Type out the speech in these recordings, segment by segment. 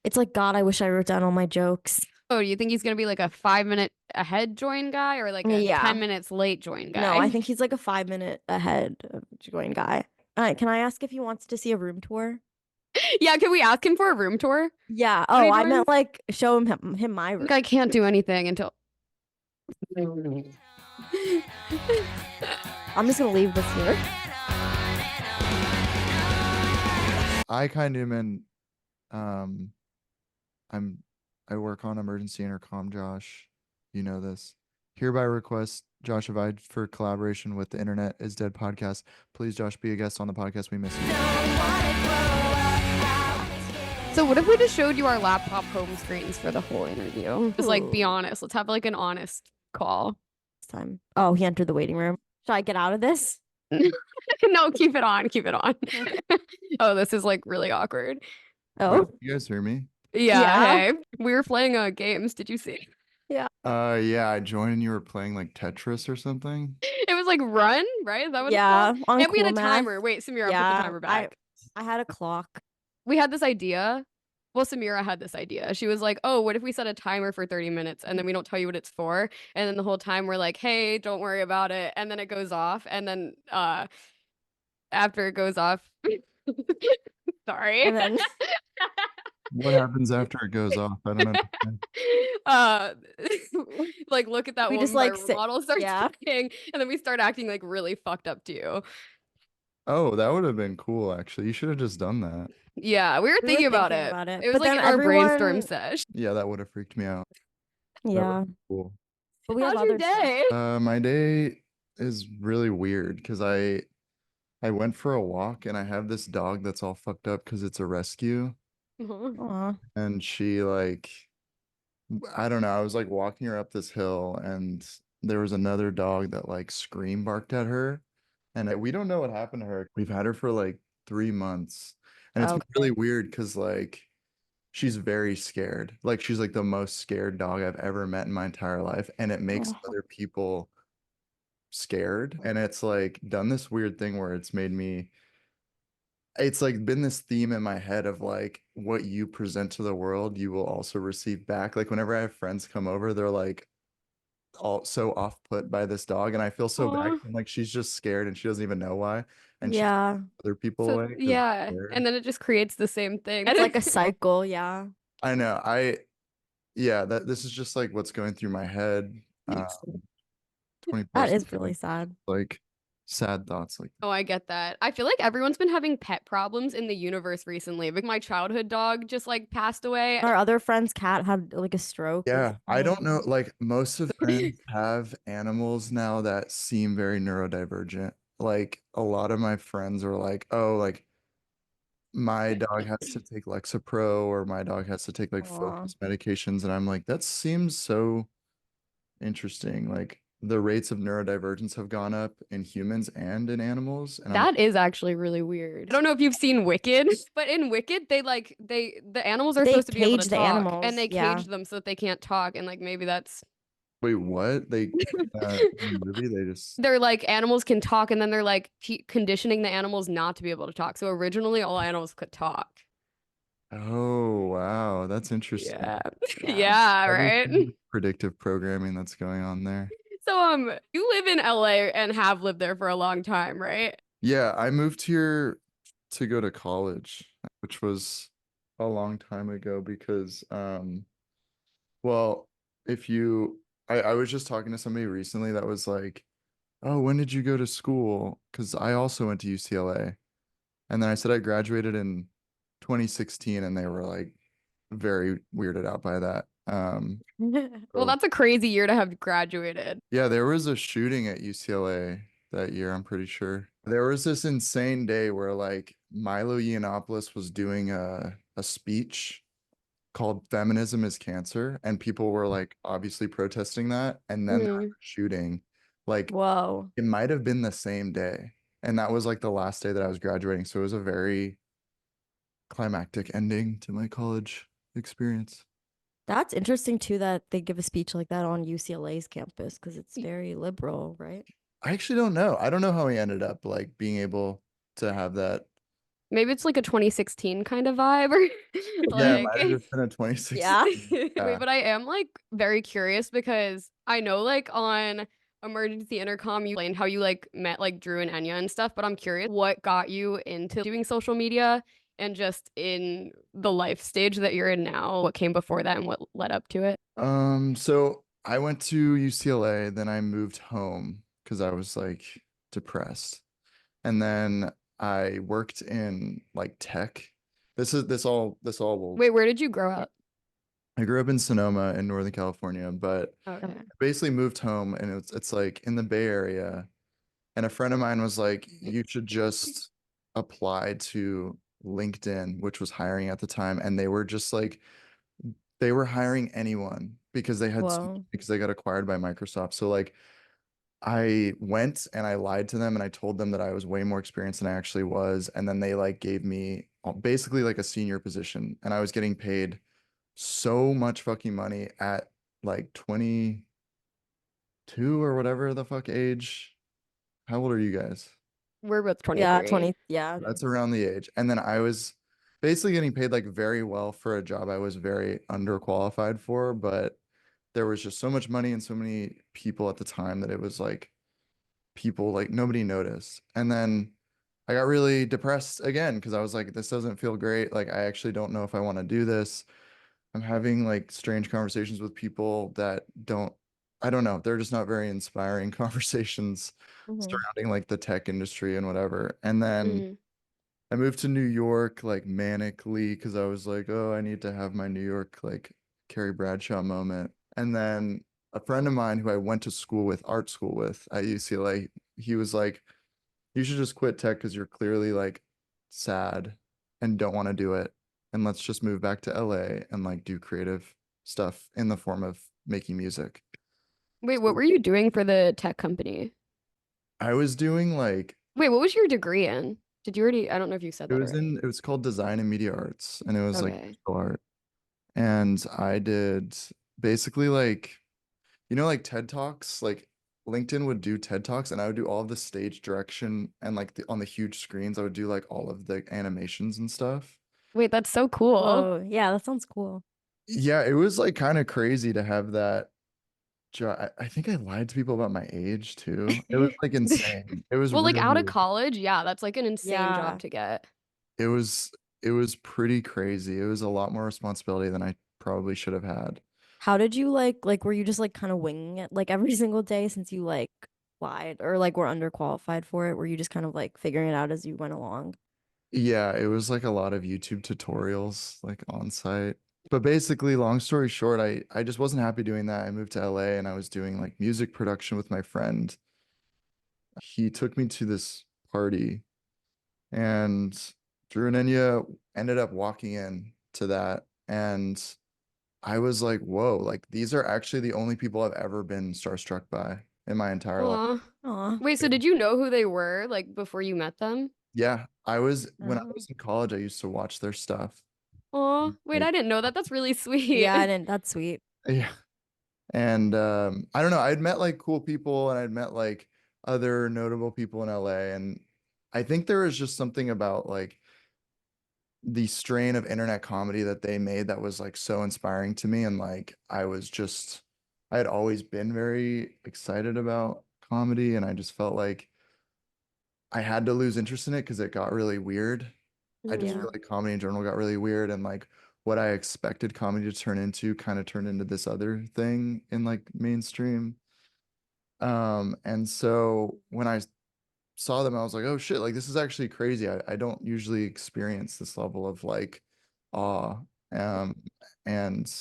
It's like, God, I wish I wrote down all my jokes. Oh, do you think he's gonna be like a 5 minute ahead join guy or like a Yeah. 10 minutes late join No, I guy? think he's like a 5 minute ahead of going guy. All right, can I ask if he wants to see a room tour? Yeah, can we ask him for a room tour Yeah. when Oh, he I meant joins? like show him my I room. think I can't do anything until I'm just gonna leave this here. Newman. Um, I'm I work on emergency intercom, Josh. You know this. Hereby request Josh Avide for collaboration with the Internet is Dead podcast. Please, Josh, be a guest on the podcast. We miss you. So what if we just showed you our laptop home screens for the whole interview? Just like be honest. Let's have like an honest call. This time. Oh, he entered the waiting room. Should I get out of this? No, keep it on. Keep it on. Oh, this is like really awkward. Oh, You guys hear me? Yeah, yeah. hey. We were playing games. Did you see? Yeah. Yeah, I joined and you were playing like Tetris or something. It was like run, right? Is that what it's Yeah. called? On And we had cool a math. timer. Wait, Samira, put the Yeah. timer I back. I had a clock. We had this idea. Well, Samira had this idea. She was like, "Oh, what if we set a timer for 30 minutes and then we don't tell you what it's for?" And then the whole time we're like, "Hey, don't worry about it." And then it goes off. And then after it goes off, sorry. And then what happens after it goes off? I don't understand. uh like look at that We one just like viral model starts yeah. playing, and then we start acting like really fucked up too. Oh, that would have been cool, actually. You should have just done that. Yeah, we were We were thinking about thinking it. about it. It was But like then in our brainstorm everyone sesh. Yeah, that would have freaked me out. That would yeah. be cool. But we have How's your other stuff. day? My day is really weird because I went for a walk and I have this dog that's all fucked up because it's a rescue. Aw. And she like I don't know, I was like walking her up this hill and there was another dog that like scream barked at her. And we don't know what happened to her. We've had her for like 3 months. And it's been really Okay. weird because like she's very scared. Like she's like the most scared dog I've ever met in my entire life. And it makes Oh. other people scared. And it's like done this weird thing where it's like been this theme in my head of like what you present to the world, you will also receive back. Like whenever I have friends come over, they're like all so off put by this dog. And I feel so bad. Aw. I'm like, she's just scared and she doesn't even know why. And she's Yeah. other people So away because yeah, they're and scared. then it just creates the same thing. It's like a cycle, yeah. I know. Yeah, that this is just like what's going through my head. Um, That 24/7, is really sad. like sad thoughts like Oh, I get that. I feel like everyone's been having pet problems in the universe recently. Like my childhood dog just like passed away. Our other friend's cat had like a stroke yeah, I don't know. recently. Like most of friends have animals now that seem very neurodivergent. Like a lot of my friends are like, oh, like my dog has to take Lexapro or my dog has to take like Aw. focus medications. And I'm like, that seems so interesting. Like the rates of neurodivergence have gone up in humans and in animals. And I'm That is actually really weird. I don't know if you've seen Wicked, but in Wicked, the animals are They supposed to be able to cage the talk, and animals. they Yeah. cage them so that they can't talk, and like maybe that's wait, what? In the movie they just they're like animals can talk, and then they're like conditioning the animals not to be able to talk. So originally, all animals could talk. oh wow, that's interesting. Yeah, Yeah. yeah, That is right. some predictive programming that's going on there. So you live in LA and have lived there for a long time, right? Yeah, I moved here to go to college, which was a long time ago because well, if you I was just talking to somebody recently that was like, "Oh, when did you go to school?" Because I also went to UCLA. And then I said I graduated in 2016 and they were like very weirded out by that. Well, So that's a crazy year to have graduated. yeah, there was a shooting at UCLA that year, I'm pretty sure. There was this insane day where like Milo Yiannopoulos was doing a speech called Feminism is Cancer, and people were like obviously protesting that, and then there was Mm. a shooting. Like Whoa. it might have been the same day. And that was like the last day that I was graduating. So it was a very climactic ending to my college experience. That's interesting too that they give a speech like that on UCLA's campus because it's very liberal, right? I actually don't know. I don't know how he ended up like being able to have that Maybe it's like a 2016 kind of vibe or Yeah, it like might have just been a 2016. Yeah. wait, but I am like very curious because I know like on Emergency Intercom you explained how you like met like Drew and Enya and stuff, but I'm curious what got you into doing social media and just in the life stage that you're in now, what came before that and what led up to it? So I went to UCLA, then I moved home because I was like depressed. And then I worked in like tech. This all will Wait, where did you grow up? I grew up in Sonoma in Northern California, but Okay. I basically moved home and it's like in the Bay Area. And a friend of mine was like, you should just apply to LinkedIn, which was hiring at the time. And they were just like, they were hiring anyone because Whoa. because they got acquired by Microsoft. So like I went and I lied to them and I told them that I was way more experienced than I actually was. And then they like gave me basically like a senior position and I was getting paid so much fucking money at like 22 or whatever the fuck age. How old are you guys? We're both Yeah, 23. 20. Yeah. That's around the age. And then I was basically getting paid like very well for a job I was very underqualified for, but there was just so much money and so many people at the time that it was like people like nobody noticed. And then I got really depressed again because I was like, this doesn't feel great. Like I actually don't know if I want to do this. I'm having like strange conversations with people that I don't know, they're just not very inspiring conversations Hmm. surrounding like the tech industry and whatever. And then Mhm. I moved to New York like manically because I was like, oh, I need to have my New York like Carrie Bradshaw moment. And then a friend of mine who I went to school with, art school with at UCLA, he was like, you should just quit tech because you're clearly like sad and don't want to do it. And let's just move back to LA and like do creative stuff in the form of making music. Wait, what were you doing for the tech company? I was doing like Wait, what was your degree in? Did you already? I don't know if you said that already. it was called design and media arts and it was like Okay. digital art. And I did basically like, you know, like TED Talks, like LinkedIn would do TED Talks and I would do all of the stage direction and like on the huge screens, I would do like all of the animations and stuff. Wait, that's so cool. Whoa. Yeah, that sounds cool. Yeah, it was like kind of crazy to have that job. I think I lied to people about my age too. It was like insane. It was Well, like out of really, college, yeah, that's like an insane job Yeah. to get. it was, it was pretty crazy. It was a lot more responsibility than I probably should have had. How did you like were you just like kind of winging it like every single day since you like lied or like were underqualified for it? Were you just kind of like figuring it out as you went along? Yeah, it was like a lot of YouTube tutorials like on site. But basically, long story short, I just wasn't happy doing that. I moved to LA and I was doing like music production with my friend. He took me to this party and Drew and Enya ended up walking in to that and I was like, whoa, like these are actually the only people I've ever been starstruck by in my entire life. Aw. Aw. Wait, so did you know who they were like before you met them? Yeah, I was when I Oh. was in college, I used to watch their stuff. Oh, wait, Like, I didn't know that. That's really sweet. Yeah, I didn't. That's sweet. yeah. And I don't know, I'd met like cool people and I'd met like other notable people in LA. And I think there was just something about like the strain of internet comedy that they made that was like so inspiring to me. And like I had always been very excited about comedy and I just felt like I had to lose interest in it because it got really weird. I just Mhm. Yeah. feel like comedy in general got really weird and like what I expected comedy to turn into kind of turned into this other thing in like mainstream. And so when I saw them, I was like, oh shit, like this is actually crazy. I don't usually experience this level of like awe. Um, and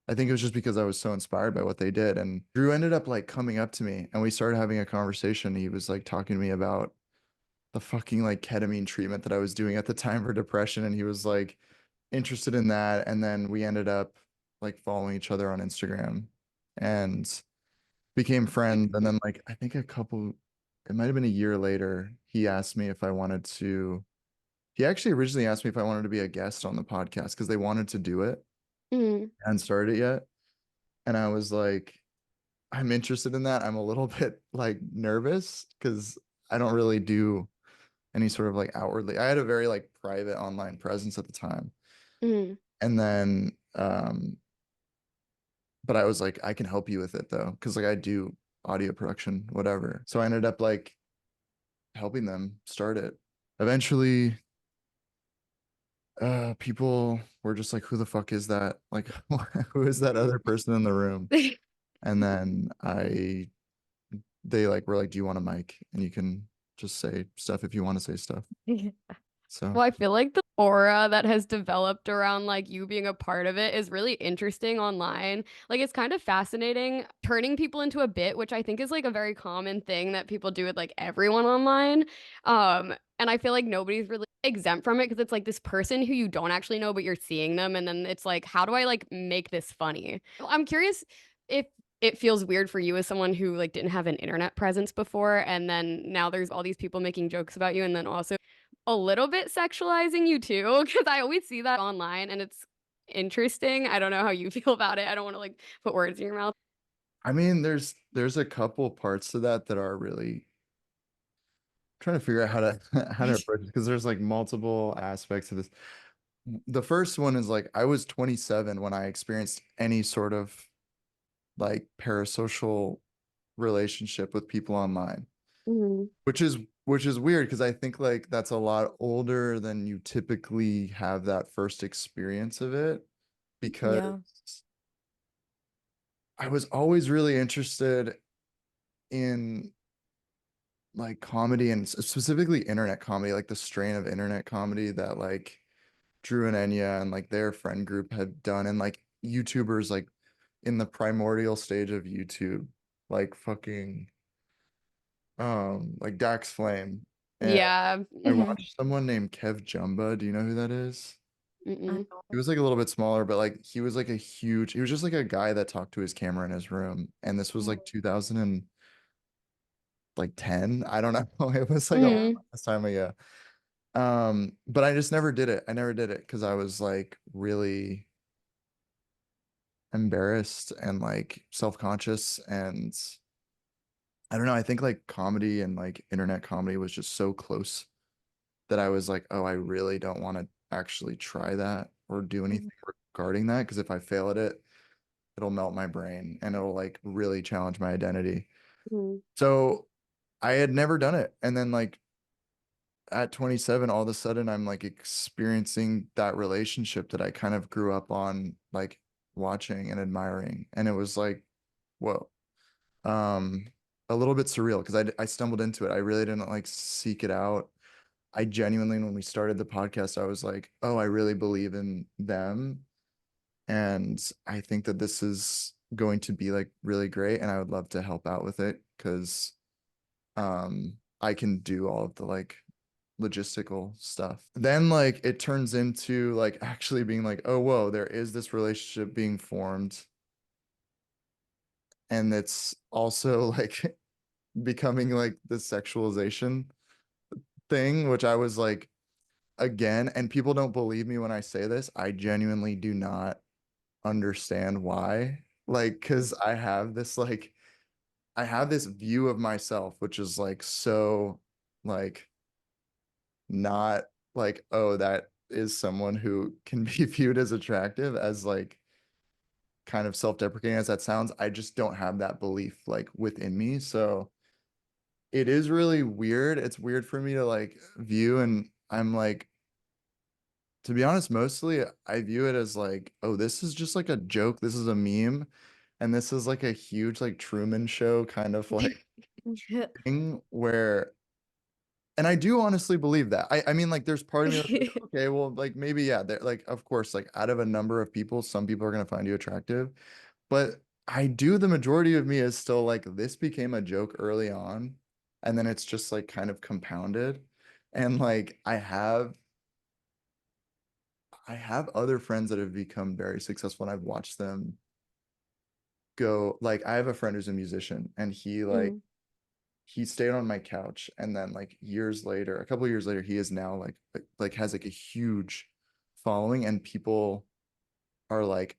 I think it was just because I was so inspired by what they did. And Drew ended up like coming up to me and we started having a conversation. He was like talking to me about the fucking like ketamine treatment that I was doing at the time for depression. And he was like interested in that. And then we ended up like following each other on Instagram and became friends. And then like I think it might have been a year later, he asked me if I wanted to. He actually originally asked me if I wanted to be a guest on the podcast because they wanted to do it Mhm. and started it yet. And I was like, I'm interested in that. I'm a little bit like nervous because I don't really do any sort of like outwardly. I had a very like private online presence at the time. Mhm. And then but I was like, I can help you with it though, because like I do audio production, whatever. So I ended up like helping them start it. Eventually, people were just like, who the fuck is that? Like, who is that other person in the room? And then they like were like, do you want a mic? And you can just say stuff if you want to say stuff. So Well, I feel like the aura that has developed around like you being a part of it is really interesting online. Like it's kind of fascinating turning people into a bit, which I think is like a very common thing that people do with like everyone online. And I feel like nobody's really exempt from it because it's like this person who you don't actually know, but you're seeing them, and then it's like, how do I like make this funny? I'm curious if it feels weird for you as someone who like didn't have an internet presence before, and then now there's all these people making jokes about you, and then also a little bit sexualizing you too, because I always see that online and it's interesting. I don't know how you feel about it. I don't want to like put words in your mouth. I mean, there's a couple parts to that that are really trying to figure out how to how to approach it because there's like multiple aspects to this. The first one is like I was 27 when I experienced any sort of like parasocial relationship with people online, Mhm. which is weird because I think like that's a lot older than you typically have that first experience of it because Yeah. I was always really interested in like comedy and specifically internet comedy, like the strain of internet comedy that like Drew and Enya and like their friend group had done, and like YouTubers like in the primordial stage of YouTube, like fucking like Dax Flame. And Yeah. I Hmm. watched someone named Kev Jumba. Do you know who that is? I Mm-mm. He know. was like a little bit smaller, but like he was like a huge, he was just like a guy that talked to his camera in his room. And this was like 2000 and like 10. I don't know. It was like a long Yeah. Mhm. time ago. But I just never did it. I never did it because I was like really embarrassed and like self-conscious, and I don't know, I think like comedy and like internet comedy was just so close that I was like, oh, I really don't want to actually try that or do anything Mhm. regarding that because if I fail at it, it'll melt my brain and it'll like really challenge my identity. Mhm. So I had never done it. And then like at 27, all of a sudden I'm like experiencing that relationship that I kind of grew up on, like watching and admiring. And it was like, whoa. Um, a little bit surreal because I stumbled into it. I really didn't like seek it out. I genuinely, when we started the podcast, I was like, oh, I really believe in them. And I think that this is going to be like really great. And I would love to help out with it because I can do all of the like logistical stuff. Then like it turns into like actually being like, oh, whoa, there is this relationship being formed. And it's also like becoming like the sexualization thing, which I was like, again, and people don't believe me when I say this. I genuinely do not understand why. Like, because I have this view of myself, which is like so like not like, oh, that is someone who can be viewed as attractive as like kind of self-deprecating as that sounds. I just don't have that belief like within me. So it is really weird. It's weird for me to like view, and I'm like, to be honest, mostly I view it as like, oh, this is just like a joke. This is a meme. And this is like a huge like Truman Show kind of like thing where, and I do honestly believe that. I mean, like, there's part of me that's like, okay, well, like maybe, yeah, they're like, of course, like out of a number of people, some people are gonna find you attractive. But the majority of me is still like, this became a joke early on, and then it's just like kind of compounded. And like I have other friends that have become very successful, and I've watched them go. Like, I have a friend who's a musician, and Mhm. he stayed on my couch, and then like years later, a couple of years later, he is now like has like a huge following, and people are like,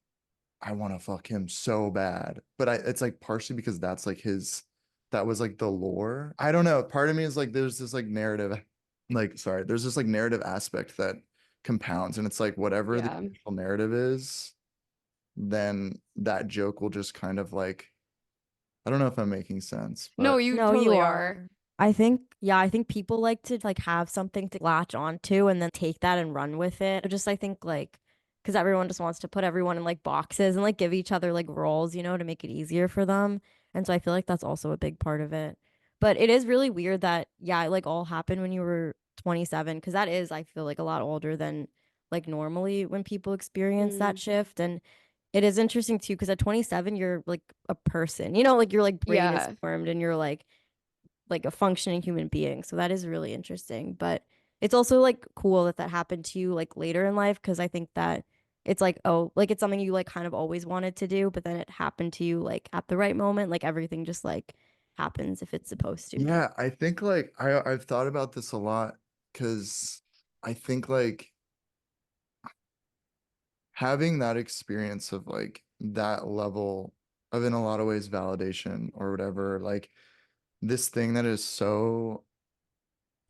I want to fuck him so bad. But it's like partially because that was like the lore. I don't know. Part of me is like, there's this like narrative. like, sorry, there's this like narrative aspect that compounds, and it's like whatever the Yeah. initial narrative is, then that joke will just kind of like, I don't know if I'm making sense, No, but you No, you totally are. are. I think, yeah, I think people like to like have something to latch onto and then take that and run with it. Just I think like because everyone just wants to put everyone in like boxes and like give each other like roles, you know, to make it easier for them. And so I feel like that's also a big part of it. But it is really weird that yeah, it like all happened when you were 27 because that is I feel like a lot older than like normally when people experience that Mm, shift. And it is interesting too because at 27 you're like a person, you know, like your like brain is yeah. formed and you're like a functioning human being. So that is really interesting. But it's also like cool that that happened to you like later in life because I think that it's like, oh, like it's something you like kind of always wanted to do, but then it happened to you like at the right moment. Like everything just like happens if it's supposed to. yeah, I think like I've thought about this a lot because I think like having that experience of like that level of in a lot of ways validation or whatever, like this thing that is so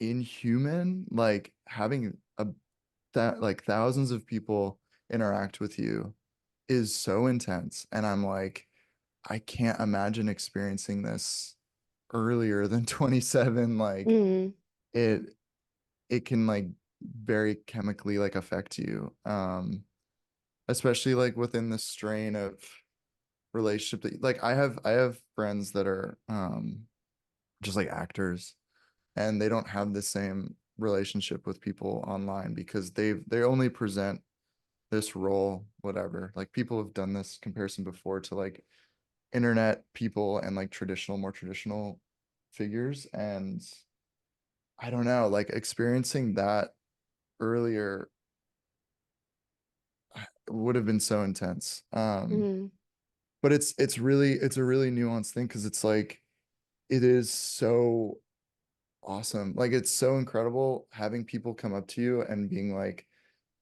inhuman, like having a that like thousands of people interact with you is so intense. And I'm like, I can't imagine experiencing this earlier than 27. Like Mm, it it can like very chemically like affect you. Especially like within the strain of relationship that like I have friends that are just like actors, and they don't have the same relationship with people online because they only present this role, whatever. Like people have done this comparison before to like internet people and like more traditional figures. And I don't know, like experiencing that earlier would have been so intense. mm, But it's a really nuanced thing because it's like it is so awesome. Like it's so incredible having people come up to you and being like,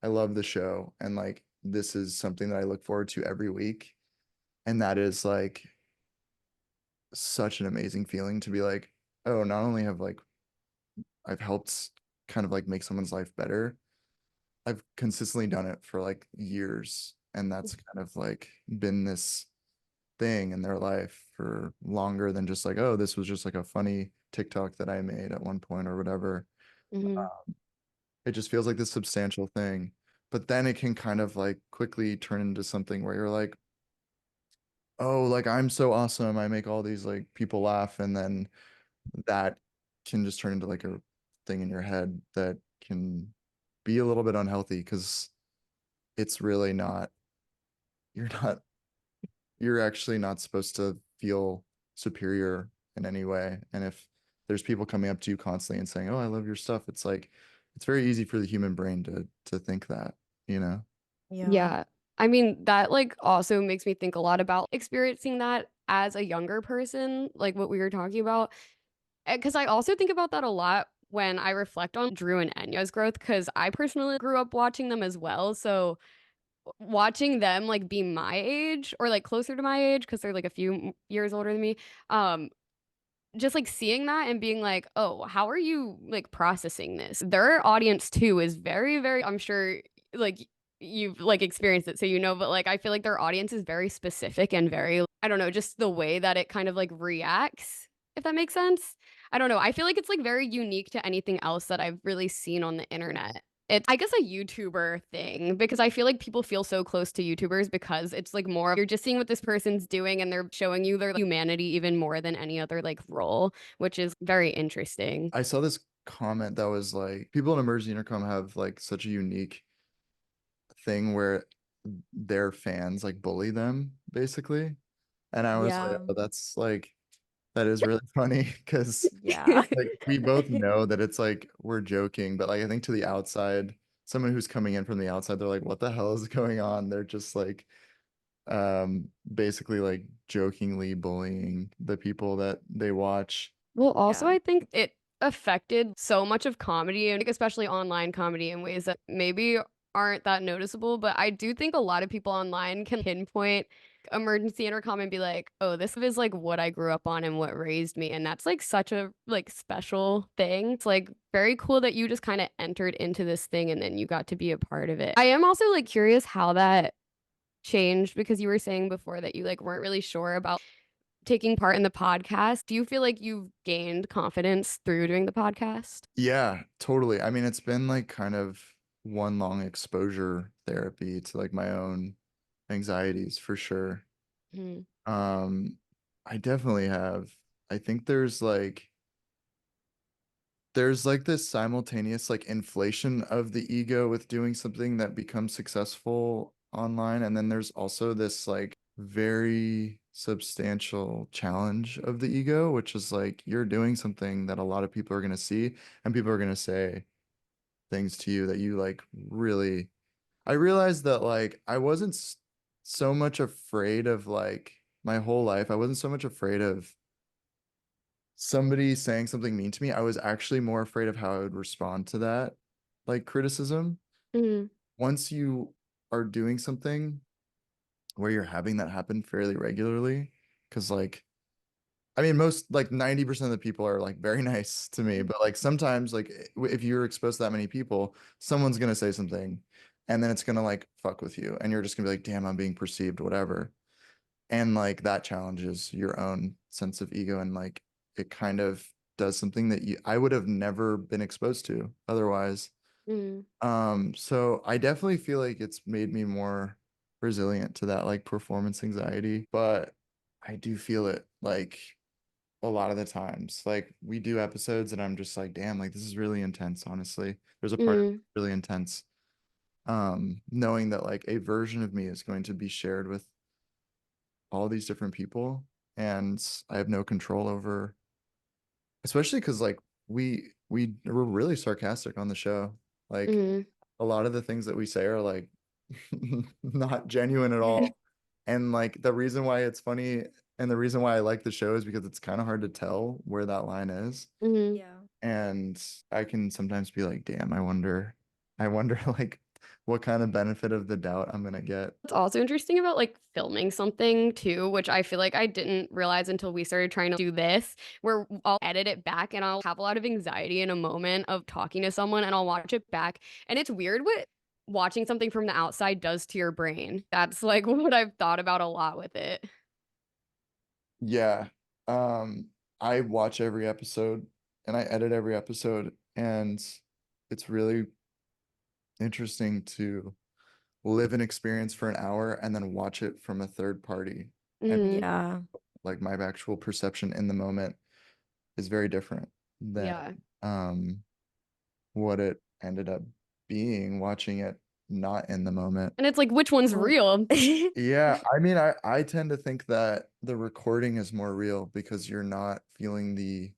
I love the show, and like this is something that I look forward to every week. And that is like such an amazing feeling to be like, oh, not only have like I've helped kind of like make someone's life better, I've consistently done it for like years. And that's kind of like been this thing in their life for longer than just like, oh, this was just like a funny TikTok that I made at one point or whatever. mm. It just feels like this substantial thing. But then it can kind of like quickly turn into something where you're like, oh, like I'm so awesome. I make all these like people laugh. And then that can just turn into like a thing in your head that can be a little bit unhealthy because it's really not, you're not, you're actually not supposed to feel superior in any way. And if there's people coming up to you constantly and saying, oh, I love your stuff, it's like, it's very easy for the human brain to think that, you know? Yeah. Yeah. I mean, that like also makes me think a lot about experiencing that as a younger person, like what we were talking about. Because I also think about that a lot when I reflect on Drew and Enya's growth, because I personally grew up watching them as well. So watching them like be my age or like closer to my age, because they're like a few years older than me, um, just like seeing that and being like, oh, how are you like processing this? Their audience too is very, very, I'm sure like you've like experienced it, so you know, but like I feel like their audience is very specific and very, I don't know, just the way that it kind of like reacts, if that makes sense. I don't know. I feel like it's like very unique to anything else that I've really seen on the internet. It's, I guess, a YouTuber thing because I feel like people feel so close to YouTubers because it's like more you're just seeing what this person's doing and they're showing you their humanity even more than any other like role, which is very interesting. I saw this comment that was like, people in emergency intercom have like such a unique thing where their fans like bully them basically. And I was like, Yeah. oh, that's like, that is really funny because Yeah. like we both know that it's like we're joking, but like I think to the outside, someone who's coming in from the outside, they're like, what the hell is going on? They're just like basically like jokingly bullying the people that they watch. Well, also, Yeah. I think it affected so much of comedy and like, especially online comedy in ways that maybe aren't that noticeable, but I do think a lot of people online can pinpoint emergency intercom and be like, oh, this is like what I grew up on and what raised me. And that's like such a like special thing. It's like very cool that you just kind of entered into this thing and then you got to be a part of it. I am also like curious how that changed because you were saying before that you like weren't really sure about taking part in the podcast. Do you feel like you've gained confidence through doing the podcast? Yeah, totally. I mean, it's been like kind of one long exposure therapy to like my own anxieties for sure. Mhm. Um, I definitely have. I think there's like this simultaneous like inflation of the ego with doing something that becomes successful online, and then there's also this like very substantial challenge of the ego, which is like you're doing something that a lot of people are going to see, and people are going to say things to you that you like really. I realized that like I wasn't so much afraid of like my whole life. I wasn't so much afraid of somebody saying something mean to me. I was actually more afraid of how I would respond to that like criticism. Mhm. Once you are doing something where you're having that happen fairly regularly, because like I mean, most like 90% of the people are like very nice to me, but like sometimes, like if you're exposed to that many people, someone's gonna say something and then it's gonna like fuck with you, and you're just gonna be like, damn, I'm being perceived, whatever. And like that challenges your own sense of ego, and like it kind of does something that I would have never been exposed to otherwise. Mhm. So I definitely feel like it's made me more resilient to that like performance anxiety, but I do feel it like a lot of the times. Like we do episodes and I'm just like, damn, like this is really intense, honestly. There's a part of it Mhm. really intense. Knowing that like a version of me is going to be shared with all these different people and I have no control over, especially because like we were really sarcastic on the show. Like Mhm. a lot of the things that we say are like not genuine at all. And like the reason why it's funny and the reason why I like the show is because it's kind of hard to tell where that line is. Mhm. Yeah. And I can sometimes be like, damn, I wonder like what kind of benefit of the doubt I'm gonna get. What's also interesting about like filming something too, which I feel like I didn't realize until we started trying to do this, where I'll edit it back and I'll have a lot of anxiety in a moment of talking to someone and I'll watch it back. And it's weird what watching something from the outside does to your brain. That's like what I've thought about a lot with it. Yeah. Um, I watch every episode and I edit every episode, and it's really interesting to live an experience for an hour and then watch it from a third party. And Mhm. Yeah. like my actual perception in the moment is very different than Yeah. um what it ended up being watching it not in the moment. And it's like, which one's Well, real? Yeah, I mean, I tend to think that the recording is more real because you're not feeling the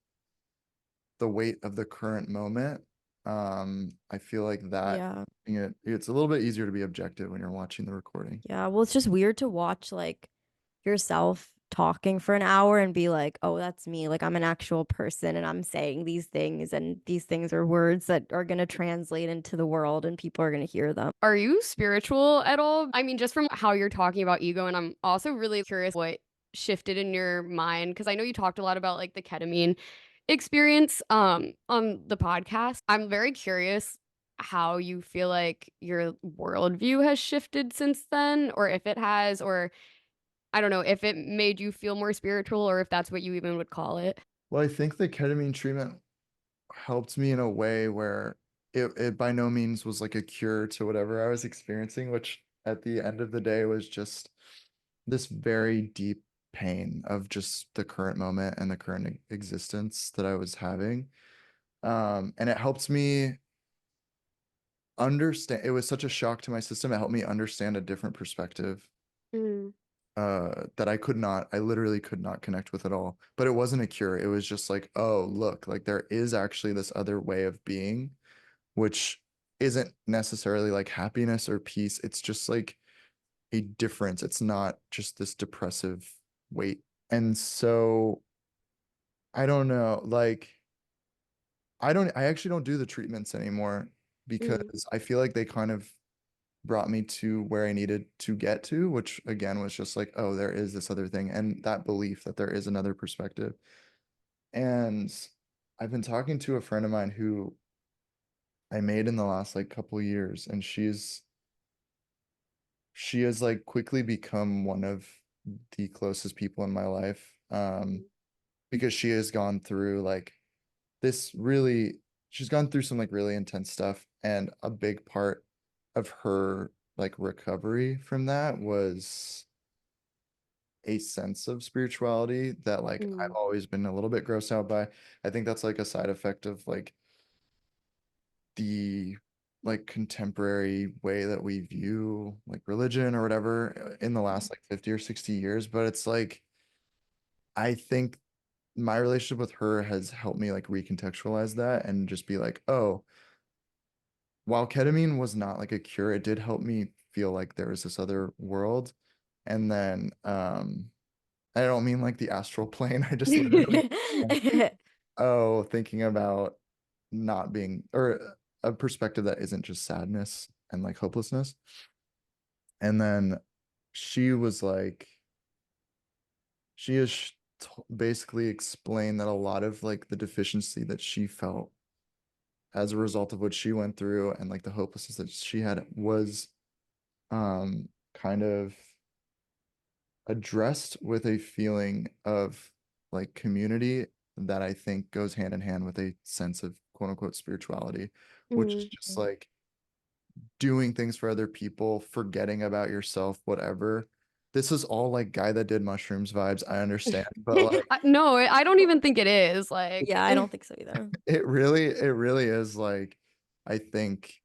weight of the current moment. I feel like that yeah. it's a little bit easier to be objective when you're watching the recording. Yeah. Well, it's just weird to watch like yourself talking for an hour and be like, oh, that's me. Like I'm an actual person and I'm saying these things and these things are words that are going to translate into the world and people are going to hear them. Are you spiritual at all? I mean, just from how you're talking about ego, and I'm also really curious what shifted in your mind because I know you talked a lot about like the ketamine experience on the podcast. I'm very curious how you feel like your worldview has shifted since then, or if it has, or I don't know, if it made you feel more spiritual or if that's what you even would call it. Well, I think the ketamine treatment helped me in a way where it by no means was like a cure to whatever I was experiencing, which at the end of the day was just this very deep pain of just the current moment and the current existence that I was having. And it helped me understand. It was such a shock to my system. It helped me understand a different perspective Mm, that I literally could not connect with at all. But it wasn't a cure. It was just like, oh, look, like there is actually this other way of being, which isn't necessarily like happiness or peace. It's just like a difference. It's not just this depressive weight. And so I don't know, like I actually don't do the treatments anymore mm, because I feel like they kind of brought me to where I needed to get to, which again was just like, oh, there is this other thing, and that belief that there is another perspective. And I've been talking to a friend of mine who I made in the last like couple years, and she has like quickly become one of the closest people in my life. Because she has gone through like this really, she's gone through some like really intense stuff, and a big part of her like recovery from that was a sense of spirituality that like I've Mm. always been a little bit grossed out by. I think that's like a side effect of like the like contemporary way that we view like religion or whatever in the last like 50 or 60 years. But it's like I think my relationship with her has helped me like recontextualize that and just be like, oh, while ketamine was not like a cure, it did help me feel like there was this other world. And then I don't mean like the astral plane. I just literally like, oh, thinking about not being or a perspective that isn't just sadness and like hopelessness. And then she was like, she has basically explained that a lot of like the deficiency that she felt as a result of what she went through and like the hopelessness that she had was kind of addressed with a feeling of like community that I think goes hand in hand with a sense of quote unquote spirituality, which is Mm. just like doing things for other people, forgetting about yourself, whatever. This is all like guy that did mushrooms vibes. I understand, but like No, I don't even think it is. Like, Yeah, I don't think so either. it really is like I think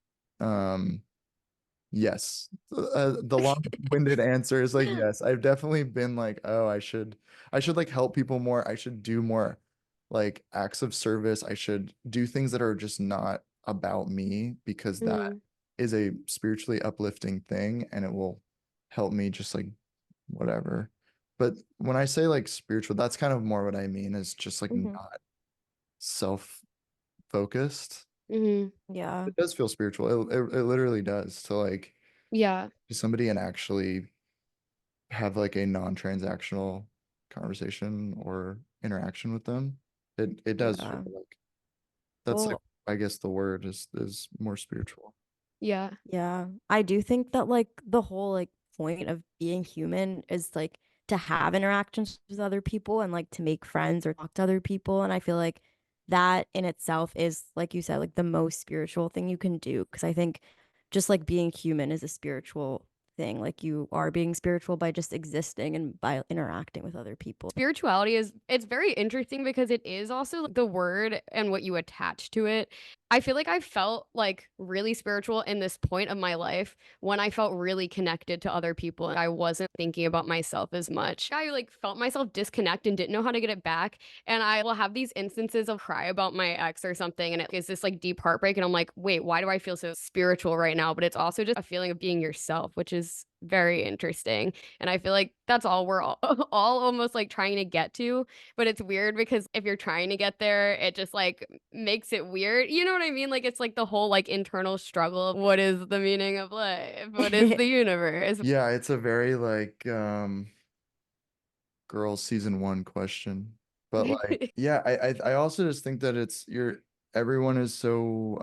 yes. The long-winded answer is like yes. I've definitely been like, oh, I should like help people more. I should do more like acts of service. I should do things that are just not about me because that mm, is a spiritually uplifting thing and it will help me just like whatever. But when I say like spiritual, that's kind of more what I mean is just like Hmm. not self-focused. mm, Yeah. It does feel spiritual. It literally does to like yeah, to somebody and actually have like a non-transactional conversation or interaction with them. It does feel Yeah. like that's like Well, I guess the word is more spiritual. yeah. yeah. I do think that like the whole like point of being human is like to have interactions with other people and like to make friends or talk to other people. And I feel like that in itself is, like you said, like the most spiritual thing you can do. Because I think just like being human is a spiritual thing. Like you are being spiritual by just existing and by interacting with other people. Spirituality is it's very interesting because it is also the word and what you attach to it. I feel like I felt like really spiritual in this point of my life when I felt really connected to other people and I wasn't thinking about myself as much. I like felt myself disconnect and didn't know how to get it back. And I will have these instances of cry about my ex or something and it is this like deep heartbreak and I'm like, wait, why do I feel so spiritual right now? But it's also just a feeling of being yourself, which is very interesting. And I feel like that's all we're all, all almost like trying to get to. But it's weird because if you're trying to get there, it just like makes it weird. You know what I mean? Like it's like the whole like internal struggle of what is the meaning of life? What is the universe? Yeah, it's a very like girls season one question. But like yeah, I also just think that it's you're everyone is so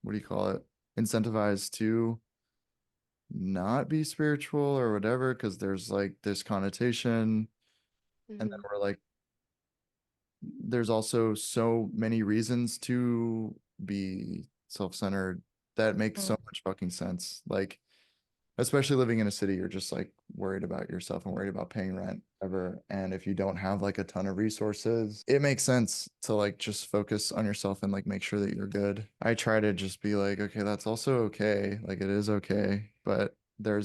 what do you call it? Incentivized to not be spiritual or whatever because there's like this connotation and then Mhm. we're like there's also so many reasons to be self-centered that makes so Mm. much fucking sense. Like, especially living in a city, you're just like worried about yourself and worried about paying rent ever. And if you don't have like a ton of resources, it makes sense to like just focus on yourself and like make sure that you're good. I try to just be like, okay, that's also okay. Like it is okay. But there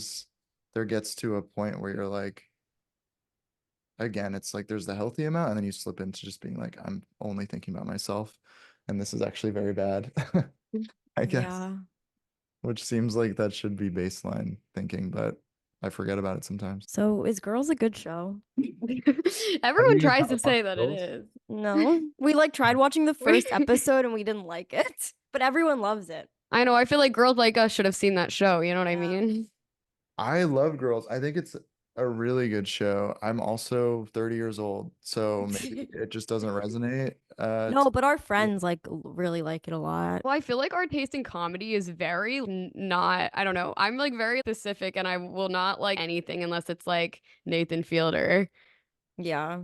gets to a point where you're like, again, it's like there's the healthy amount, and then you slip into just being like, I'm only thinking about myself, and this is actually very bad, I guess, Yeah. which seems like that should be baseline thinking, but I forget about it sometimes. So is Girls a good show? Have you Everyone even tries to watched say that it Girls? is. No. We like tried watching the We- first episode and we didn't like it, but everyone loves it. I know. I feel like girls like us should have seen that show. You know what I Yeah. mean? I love Girls. I think it's a really good show. I'm also 30 years old, so maybe it just doesn't resonate. No, but our friends like really like it a lot. Well, I feel like our taste in comedy is very not, I don't know. I'm like very specific and I will not like anything unless it's like Nathan Fielder. Yeah.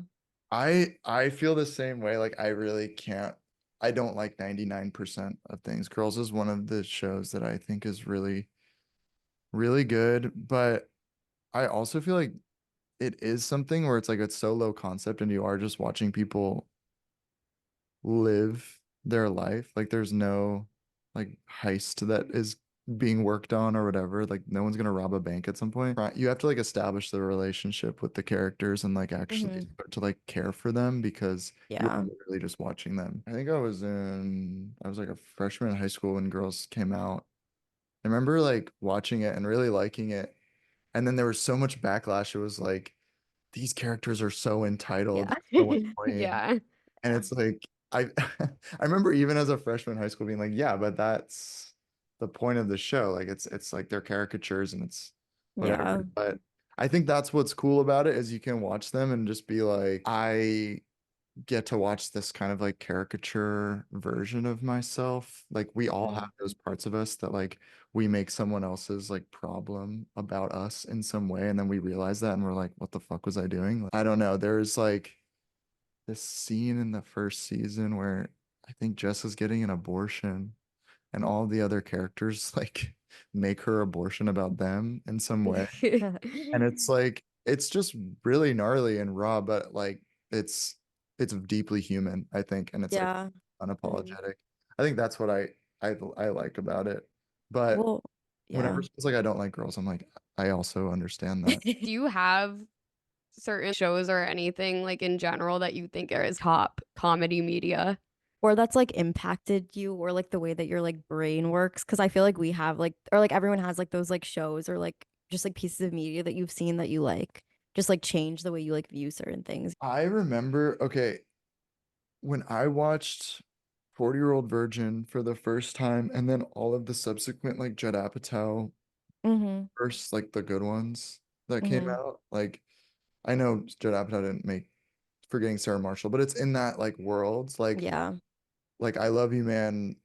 I feel the same way. Like I really can't. I don't like 99% of things. Girls is one of the shows that I think is really, really good, but I also feel like it is something where it's like it's so low concept and you are just watching people live their life. Like there's no like heist that is being worked on or whatever. Like no one's gonna rob a bank at some point. Right. You have to like establish the relationship with the characters and like actually Hmm. start to like care for them because you are Yeah. literally just watching them. I think I was like a freshman in high school when Girls came out. I remember like watching it and really liking it. And then there was so much backlash. It was like these characters are so entitled, Yeah. so annoying. Yeah. And Yeah. it's like I I remember even as a freshman in high school being like, yeah, but that's the point of the show. Like it's like they're caricatures and it's Yeah. whatever. But I think that's what's cool about it is you can watch them and just be like, I get to watch this kind of like caricature version of myself. Like we all have Mhm. those parts of us that like we make someone else's like problem about us in some way, and then we realize that and we're like, what the fuck was I doing? Like, I don't know. There's like this scene in the first season where I think Jess is getting an abortion and all the other characters like make her abortion about them in some way. And it's like it's just really gnarly and raw, but like it's it's deeply human, I think, and it's like Yeah. Mhm. unapologetic. I think that's what I like about it. But Well, whenever yeah. it's like I don't like girls, I'm like I also understand that. Do you have certain shows or anything like in general that you think are as top comedy media? Or that's like impacted you or like the way that your like brain works. Cause I feel like we have like, or like everyone has like those like shows or like just like pieces of media that you've seen that you like just like change the way you like view certain things. I remember, okay, when I watched 40-Year-Old Virgin for the first time, and then all of the subsequent like Judd Apatow Mm-hmm. first, like the good ones that came Mm-hmm. out. Like I know Judd Apatow didn't make Forgetting Sarah Marshall, but it's in that like world. Yeah. Like I Love You Man,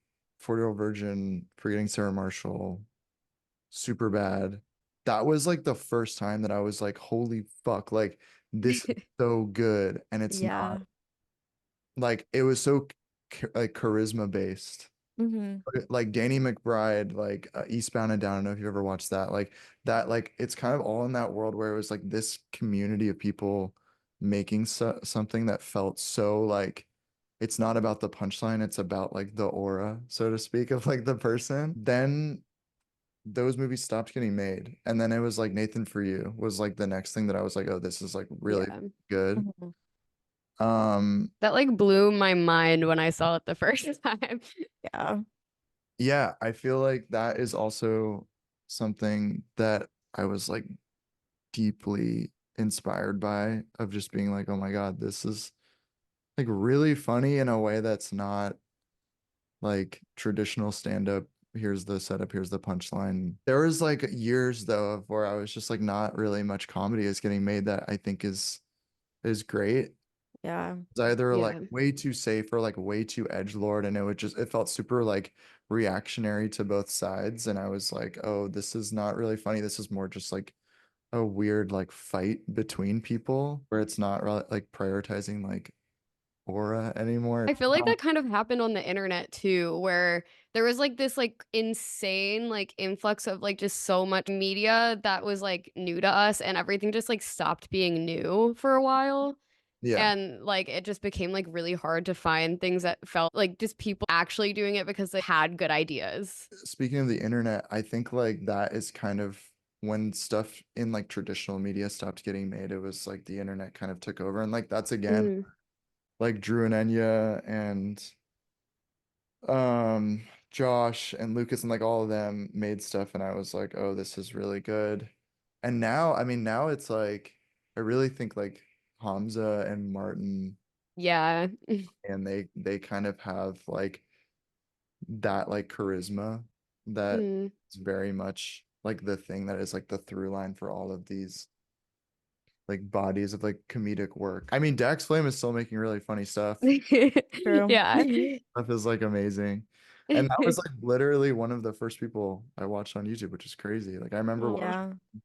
40-Year-Old Virgin, Forgetting Sarah Marshall, Super Bad. That was like the first time that I was like, holy fuck, like this is so good. And it's not Yeah. like it was so like charisma based. Mm-hmm. Like Danny McBride, like Eastbound and Down. I don't know if you ever watched that. Like that, like it's kind of all in that world where it was like this community of people making something that felt so like it's not about the punchline, it's about like the aura, so to speak, of like the person. Then those movies stopped getting made, and then it was like Nathan For You was like the next thing that I was like, oh, this is like really Yeah. good. Mm-hmm. Um, That like blew my mind when I saw it the first time. Yeah. yeah, I feel like that is also something that I was like deeply inspired by of just being like, oh my God, this is like really funny in a way that's not like traditional stand-up. Here's the setup, here's the punchline. There was like years though of where I was just like not really much comedy is getting made that I think is great. Yeah. It's either like Yeah. way too safe or like way too edgelord, and it felt super like reactionary to both sides. And I was like, oh, this is not really funny. This is more just like a weird like fight between people where it's not really like prioritizing like aura anymore. I feel like that kind of happened on the internet too, where there was like this like insane like influx of like just so much media that was like new to us and everything just like stopped being new for a while. Yeah. And like it just became like really hard to find things that felt like just people actually doing it because they had good ideas. Speaking of the internet, I think like that is kind of when stuff in like traditional media stopped getting made, it was like the internet kind of took over. And like that's again Mm. like Drew and Enya and Josh and Lucas and like all of them made stuff and I was like, oh, this is really good. And now, I mean, now it's like I really think like Hamza and Martin Yeah. and they kind of have like that like charisma that Mm. is very much like the thing that is like the through line for all of these like bodies of like comedic work. I mean, Dax Flame is still making really funny stuff. True. Yeah. Stuff is like amazing. And that was like literally one of the first people I watched on YouTube, which is crazy. Like I remember Aw. watching Yeah.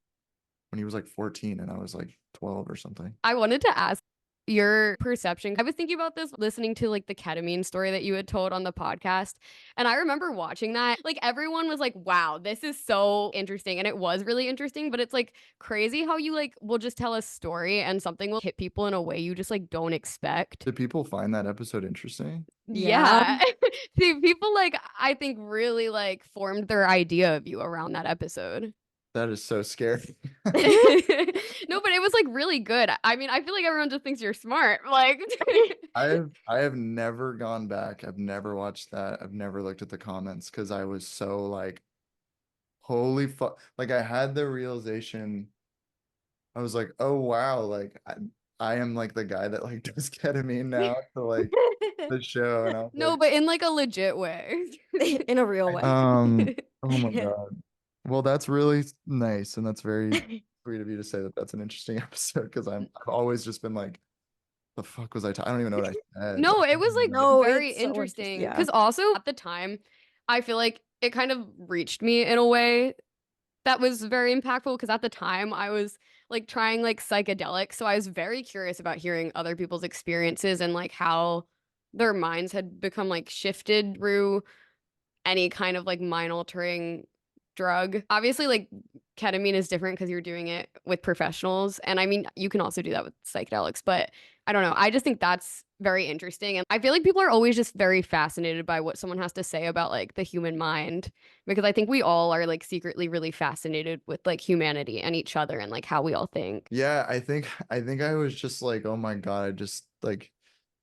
when he was like 14 and I was like 12 or something. I wanted to ask your perception. I was thinking about this listening to like the ketamine story that you had told on the podcast. And I remember watching that. Like everyone was like, wow, this is so interesting. And it was really interesting, but it's like crazy how you like will just tell a story and something will hit people in a way you just like don't expect. Did people find that episode interesting? Yeah. Yeah. See, people like I think really like formed their idea of you around that episode. That is so scary. No, but it was like really good. I mean, I feel like everyone just thinks you're smart. Like, I have never gone back. I've never watched that. I've never looked at the comments because I was so like, holy fuck. Like I had the realization. I was like, oh wow, like I am like the guy that like does ketamine now to like the show. And I was no, like, but in like a legit way. In a real way. oh my God. Well, that's really nice. And that's very sweet of you to say that that's an interesting episode because I've always just been like, the fuck was I don't even know what I said. No, Like, it was like No, very it's so interesting. interesting Yeah. because also at the time, I feel like it kind of reached me in a way that was very impactful because at the time I was like trying like psychedelics. So I was very curious about hearing other people's experiences and like how their minds had become like shifted through any kind of like mind altering drug. Obviously, like ketamine is different because you're doing it with professionals. And I mean, you can also do that with psychedelics, but I don't know. I just think that's very interesting. And I feel like people are always just very fascinated by what someone has to say about like the human mind because I think we all are like secretly really fascinated with like humanity and each other and like how we all think. yeah, I think I was just like, oh my God, I just like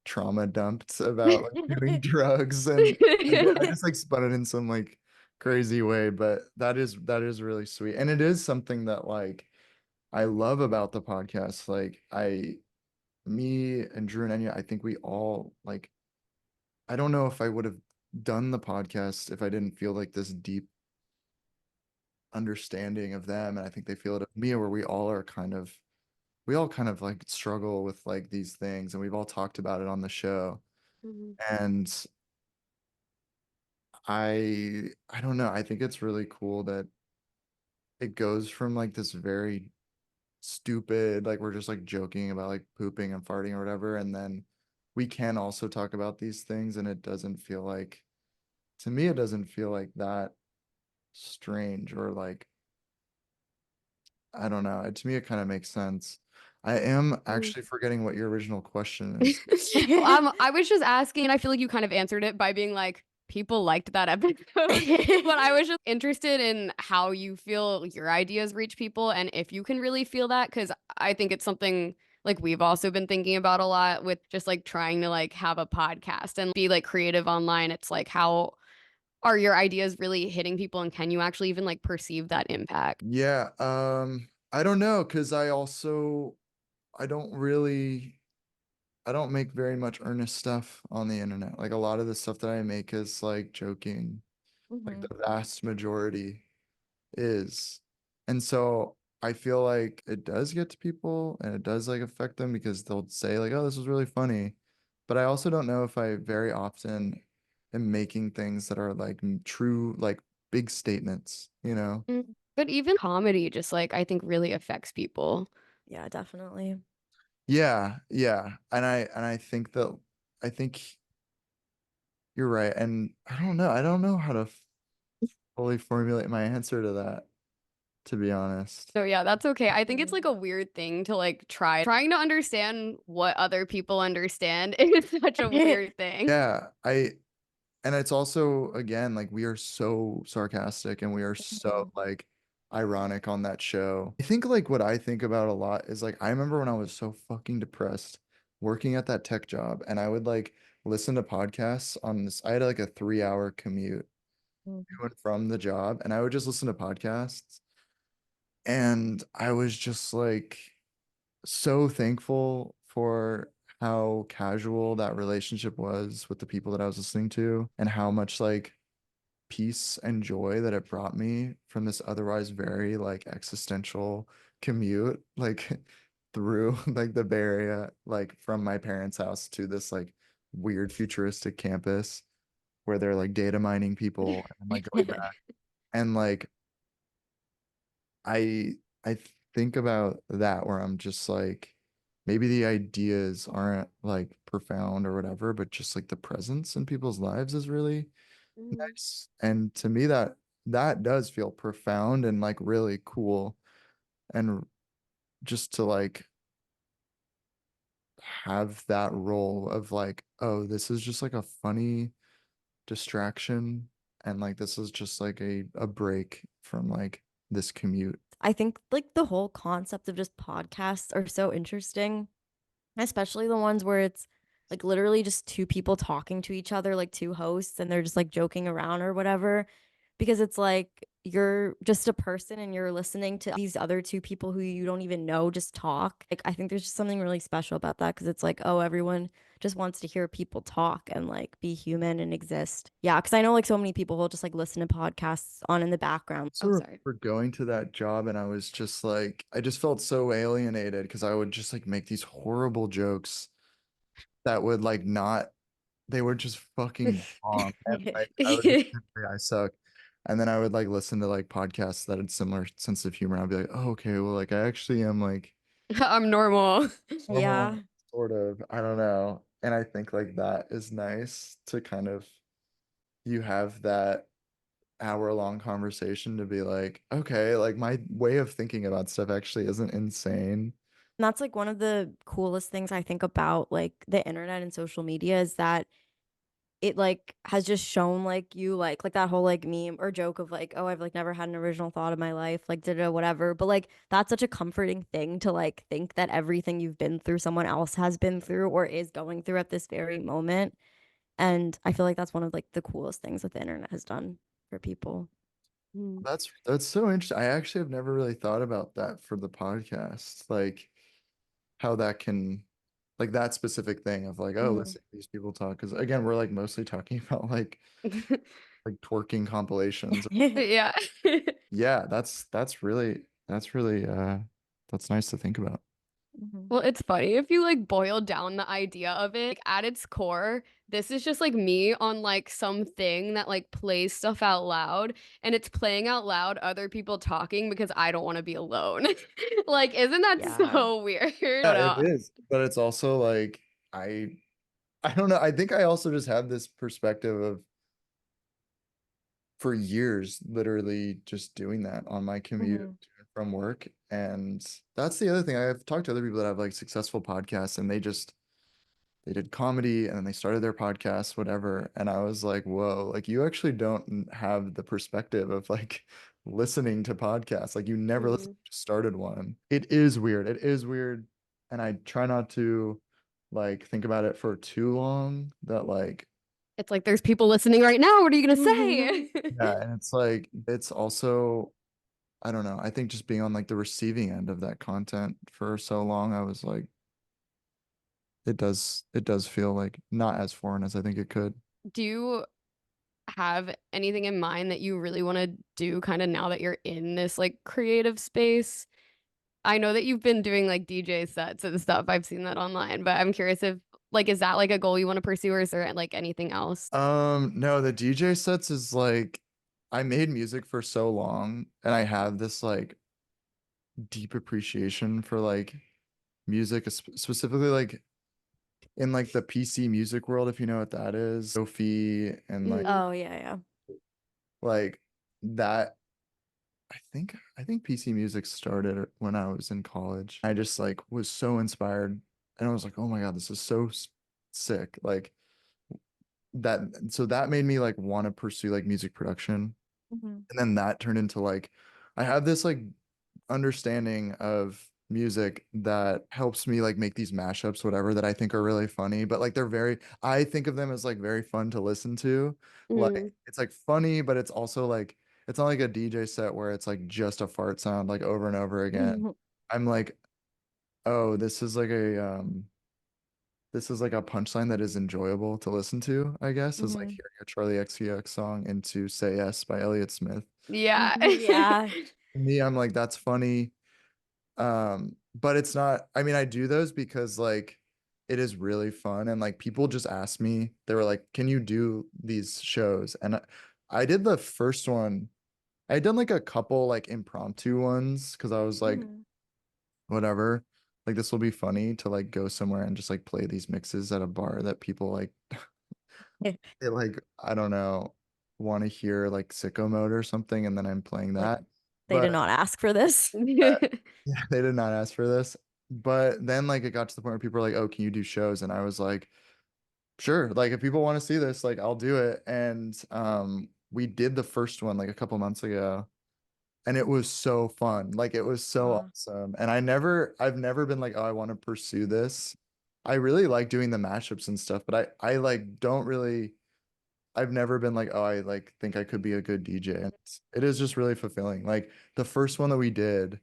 trauma dumped about like doing drugs and I just like spun it in some like crazy way, but that is really sweet. And it is something that like I love about the podcast. Like me and Drew and Enya, I think we all like I don't know if I would have done the podcast if I didn't feel like this deep understanding of them. And I think they feel it of me, where we all kind of like struggle with like these things and we've all talked about it on the show. Mhm. And I don't know. I think it's really cool that it goes from like this very stupid, like we're just like joking about like pooping and farting or whatever, and then we can also talk about these things and it doesn't feel like to me it doesn't feel like that strange or like I don't know. To me it kind of makes sense. I am Mhm. actually forgetting what your original question is. Well, I was just asking, and I feel like you kind of answered it by being like, people liked that episode. But I was just interested in how you feel your ideas reach people and if you can really feel that, because I think it's something like we've also been thinking about a lot with just like trying to like have a podcast and be like creative online. It's like, how are your ideas really hitting people and can you actually even like perceive that impact? Yeah, I don't know, because I don't really I don't make very much earnest stuff on the internet. Like a lot of the stuff that I make is like joking. Like Mhm. the vast majority is. And so I feel like it does get to people and it does like affect them because they'll say like, "Oh, this was really funny." But I also don't know if I very often am making things that are like true, like big statements, you know? Mm. But even comedy just like I think really affects people. Yeah, definitely. Yeah, yeah. And I think that I think you're right. And I don't know. I don't know how to fully formulate my answer to that, to be honest. So yeah, that's okay. I think it's like Mhm. a weird thing to like try. Trying to understand what other people understand is such a weird thing. Yeah, and it's also again like we are so sarcastic and we are so Mhm. like ironic on that show. I think like what I think about a lot is like I remember when I was so fucking depressed working at that tech job and I would like listen to podcasts on this. I had like a 3 hour commute Mhm. to and from the job and I would just listen to podcasts and I was just like so thankful for how casual that relationship was with the people that I was listening to and how much like peace and joy that it brought me from this otherwise very like existential commute, like through like the Bay Area, like from my parents' house to this like weird futuristic campus where they're like data mining people and like going back. And like I I think about that where I'm just like maybe the ideas aren't like profound or whatever, but just like the presence in people's lives is really Mhm. nice. And to me that does feel profound and like really cool. And just to like have that role of like, oh, this is just like a funny distraction and like this is just like a break from like this commute. I think like the whole concept of just podcasts are so interesting, especially the ones where it's like literally just two people talking to each other, like two hosts, and they're just like joking around or whatever. Because it's like you're just a person and you're listening to these other two people who you don't even know just talk. Like, I think there's just something really special about that because it's like, oh, everyone just wants to hear people talk and like be human and exist. Yeah. Cause I know like so many people will just like listen to podcasts on in the background. Oh, So sorry. for going to that job and I was just like I just felt so alienated because I would just like make these horrible jokes that would like not they were just fucking bomb. And like I would just say I suck. And then I would like listen to like podcasts that had similar sense of humor. I'd be like, oh, okay, well, like I actually am like I'm normal. Yeah. normal, sort of. I don't know. And I think like that is nice to kind of you have that hour-long conversation to be like, okay, like my way of thinking about stuff actually isn't insane. And that's like one of the coolest things I think about like the internet and social media is that it like has just shown like you like that whole like meme or joke of like, oh, I've like never had an original thought in my life, like did it whatever. But like that's such a comforting thing to like think that everything you've been through, someone else has been through or is going through at this very moment. And I feel like that's one of like the coolest things that the internet has done for people. Mm. That's so interesting. I actually have never really thought about that for the podcast. Like how that can like that specific thing of like, oh, Mhm. listen to these people talk. Because again, we're like mostly talking about like twerking compilations. Yeah. Yeah, that's really that's nice to think about. Mhm. Well, it's funny if you like boil down the idea of it, like, at its core, this is just like me on like something that like plays stuff out loud and it's playing out loud other people talking because I don't want to be alone. Like, isn't that Yeah. so weird? I don't Yeah, it know. is. But it's also like I don't know. I think I also just have this perspective of for years, literally just doing that on my commute Mhm. to and from work. And that's the other thing. I've talked to other people that have like successful podcasts and they did comedy and then they started their podcast, whatever. And I was like, whoa, like you actually don't have the perspective of like listening to podcasts. Like you never listened, Mhm. just started one. It is weird. It is weird. And I try not to like think about it for too long that like It's like there's people listening right now. What are you gonna say? yeah, and it's like it's also I don't know. I think just being on like the receiving end of that content for so long, I was like, it does feel like not as foreign as I think it could. Do you have anything in mind that you really want to do kind of now that you're in this like creative space? I know that you've been doing like DJ sets and stuff. I've seen that online, but I'm curious if like is that like a goal you want to pursue or is there like anything else? No, the DJ sets is like I made music for so long and I have this like deep appreciation for like music, specifically like in like the PC music world, if you know what that is. Sophie and Mm, Oh yeah, yeah. like that I think PC music started when I was in college. I just like was so inspired and I was like, "Oh my God, this is so sick." Like that so that made me like want to pursue like music production. Mhm. And then that turned into like I have this like understanding of music that helps me like make these mashups whatever that I think are really funny, but like they're very I think of them as like very fun to listen to. Like mm. it's like funny, but it's also like it's not like a DJ set where it's like just a fart sound like over and over again. I'm like, "Oh, this is like a this is like a punchline that is enjoyable to listen to, I guess, is like Mhm. hearing a Charlie XCX song into Say Yes by Elliott Smith. Yeah. Mhm, yeah. To me, I'm like, that's funny. But it's not, I mean, I do those because like it is really fun. And like people just ask me, they were like, can you do these shows? And I did the first one. I had done like a couple like impromptu ones because I was like, Mhm. whatever, like this will be funny to like go somewhere and just like play these mixes at a bar that people like they like, I don't know, want to hear like Sicko Mode or something, and then I'm playing Like that. they did But not ask for this. yeah, they did not ask for this. But then like it got to the point where people were like, "Oh, can you do shows?" And I was like, "Sure. Like if people want to see this, like I'll do it." And we did the first one like a couple months ago, and it was so fun. Like it was so Uh, awesome. And I've never been like, "Oh, I want to pursue this." I really like doing the mashups and stuff, but I like don't really I've never been like, "Oh, I like think I could be a good DJ." And it is just really fulfilling. Like the first one that we did,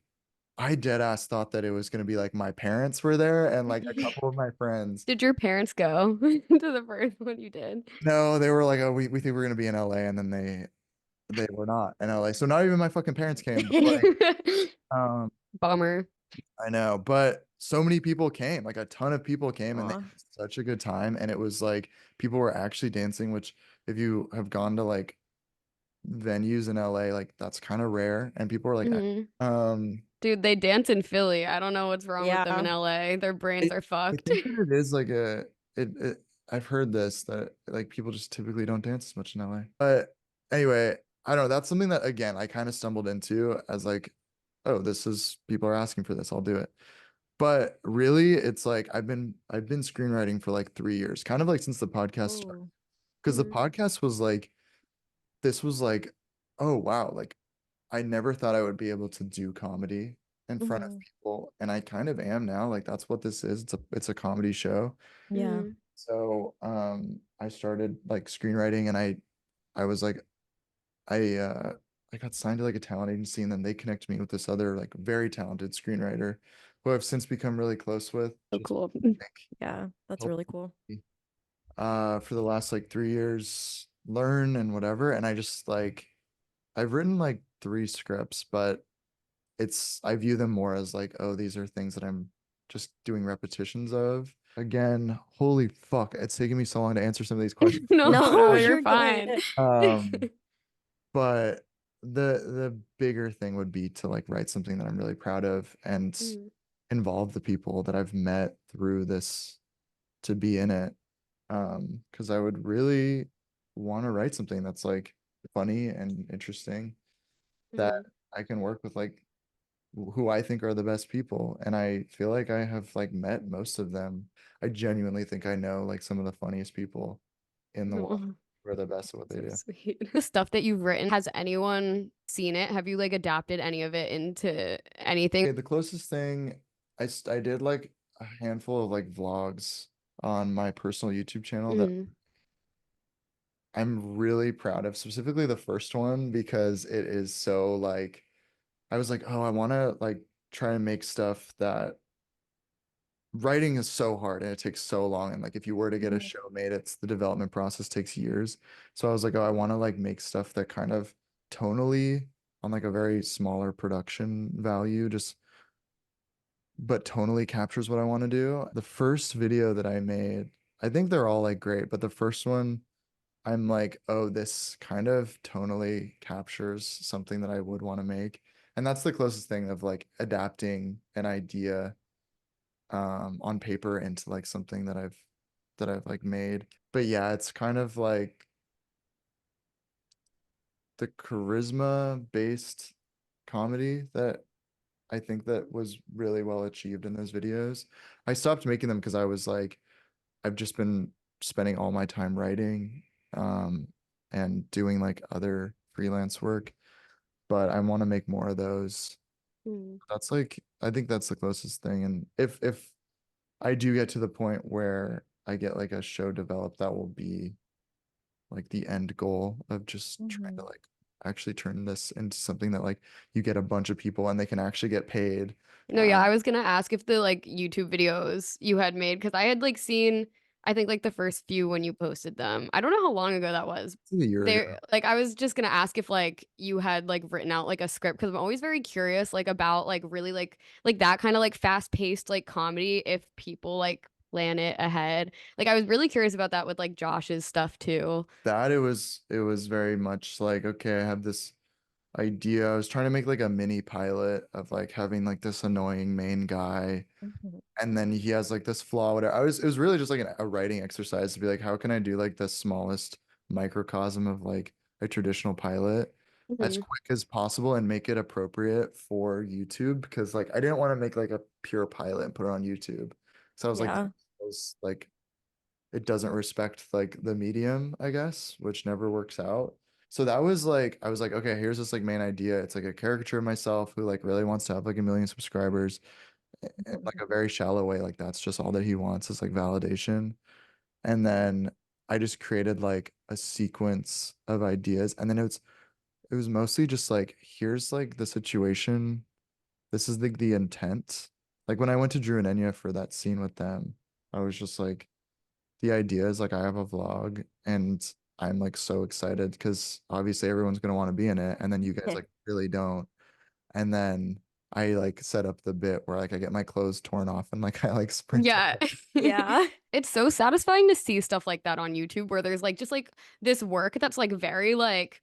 I dead ass thought that it was gonna be like my parents were there and like a couple of my friends. Did your parents go to the first one you did? No, they were like, "Oh, we think we're gonna be in LA," and then they were not in LA. So not even my fucking parents came. But like, um, Bummer. I know, but so many people came, like a ton of people came, and they aw. had such a good time. And it was like people were actually dancing, which if you have gone to like venues in LA, like that's kind of rare. And people were like, Mhm. um, Dude, they dance in Philly. I don't know what's wrong with them in Yeah. LA. Their brains are I fucked. think that it is like it I've heard this that like people just typically don't dance as much in LA. But anyway, I don't know. That's something that again I kind of stumbled into as like, oh, this is people are asking for this, I'll do it. But really, it's like I've been screenwriting for like 3 years, kind of like since the podcast started. Oh. Because the Mhm. podcast was like, this was like, oh wow, like I never thought I would be able to do comedy in front of Mhm. people, and I kind of am now. Like that's what this is. It's a comedy show. Yeah. Mhm. So I started like screenwriting, and I was like I I got signed to like a talent agency, and then they connected me with this other like very talented screenwriter who I've since become really close with. So Just cool. like Yeah. That's help really cool. me for the last like 3 years learn and whatever. And I just like I've written like 3 scripts, but I view them more as like, oh, these are things that I'm just doing repetitions of. Again, holy fuck, it's taking me so long to answer some of these questions. No, no, No, you're you're fine. good. Um, but the bigger thing would be to like write something that I'm really proud of and Mhm. involve the people that I've met through this to be in it. Because I would really want to write something that's like funny and interesting that Mhm. I can work with like who I think are the best people. And I feel like I have like met most of them. I genuinely think I know like some of the funniest people in the world Aw, who are the best at what they so do. sweet. The stuff that you've written, has anyone seen it? Have you like adapted any of it into anything? Okay, the closest thing I did like a handful of like vlogs on my personal YouTube channel that Mhm. I'm really proud of, specifically the first one because it is so like I was like, oh, I want to like try and make stuff that writing is so hard and it takes so long. And like if you were to get a Mhm. show made, it's the development process takes years. So I was like, oh, I want to like make stuff that kind of tonally on like a very smaller production value, just but tonally captures what I want to do. The first video that I made, I think they're all like great, but the first one, I'm like, oh, this kind of tonally captures something that I would want to make. And that's the closest thing of like adapting an idea on paper into like something that I've like made. But yeah, it's kind of like the charisma based comedy that I think that was really well achieved in those videos. I stopped making them because I was like, I've just been spending all my time writing and doing like other freelance work, but I want to make more of those. Mhm. That's like I think that's the closest thing. And if I do get to the point where I get like a show developed, that will be like the end goal of just trying to Mhm. like actually turn this into something that like you get a bunch of people and they can actually get paid. No, yeah, I was gonna ask if the like YouTube videos you had made, because I had like seen, I think like the first few when you posted them. I don't know how long ago that was. It's a year ago. There, like I was just gonna ask if like you had like written out like a script, because I'm always very curious like about like really like that kind of like fast-paced like comedy, if people like plan it ahead. Like I was really curious about that with like Josh's stuff too. That it was very much like, okay, I have this idea. I was trying to make like a mini pilot of like having like this annoying main guy, Mhm. and then he has like this flaw, whatever. It was really just like a writing exercise to be like, how can I do like the smallest microcosm of like a traditional pilot as Mhm. quick as possible and make it appropriate for YouTube? Because like I didn't want to make like a pure pilot and put it on YouTube. So I was like, Yeah. like it doesn't respect like the medium, I guess, which never works out. So that was like, I was like, okay, here's this like main idea. It's like a caricature of myself who like really wants to have like 1 million subscribers in like a very shallow way. Like that's just all that he wants is like validation. And then I just created like a sequence of ideas. And then it was mostly just like, here's like the situation. This is the intent. Like when I went to Drew and Enya for that scene with them, I was just like, the idea is like I have a vlog and I'm like so excited because obviously everyone's gonna want to be in it, and then you guys like really don't. And then I like set up the bit where like I get my clothes torn off and like I like sprint Yeah. away. Yeah. It's so satisfying to see stuff like that on YouTube where there's like just like this work that's like very like,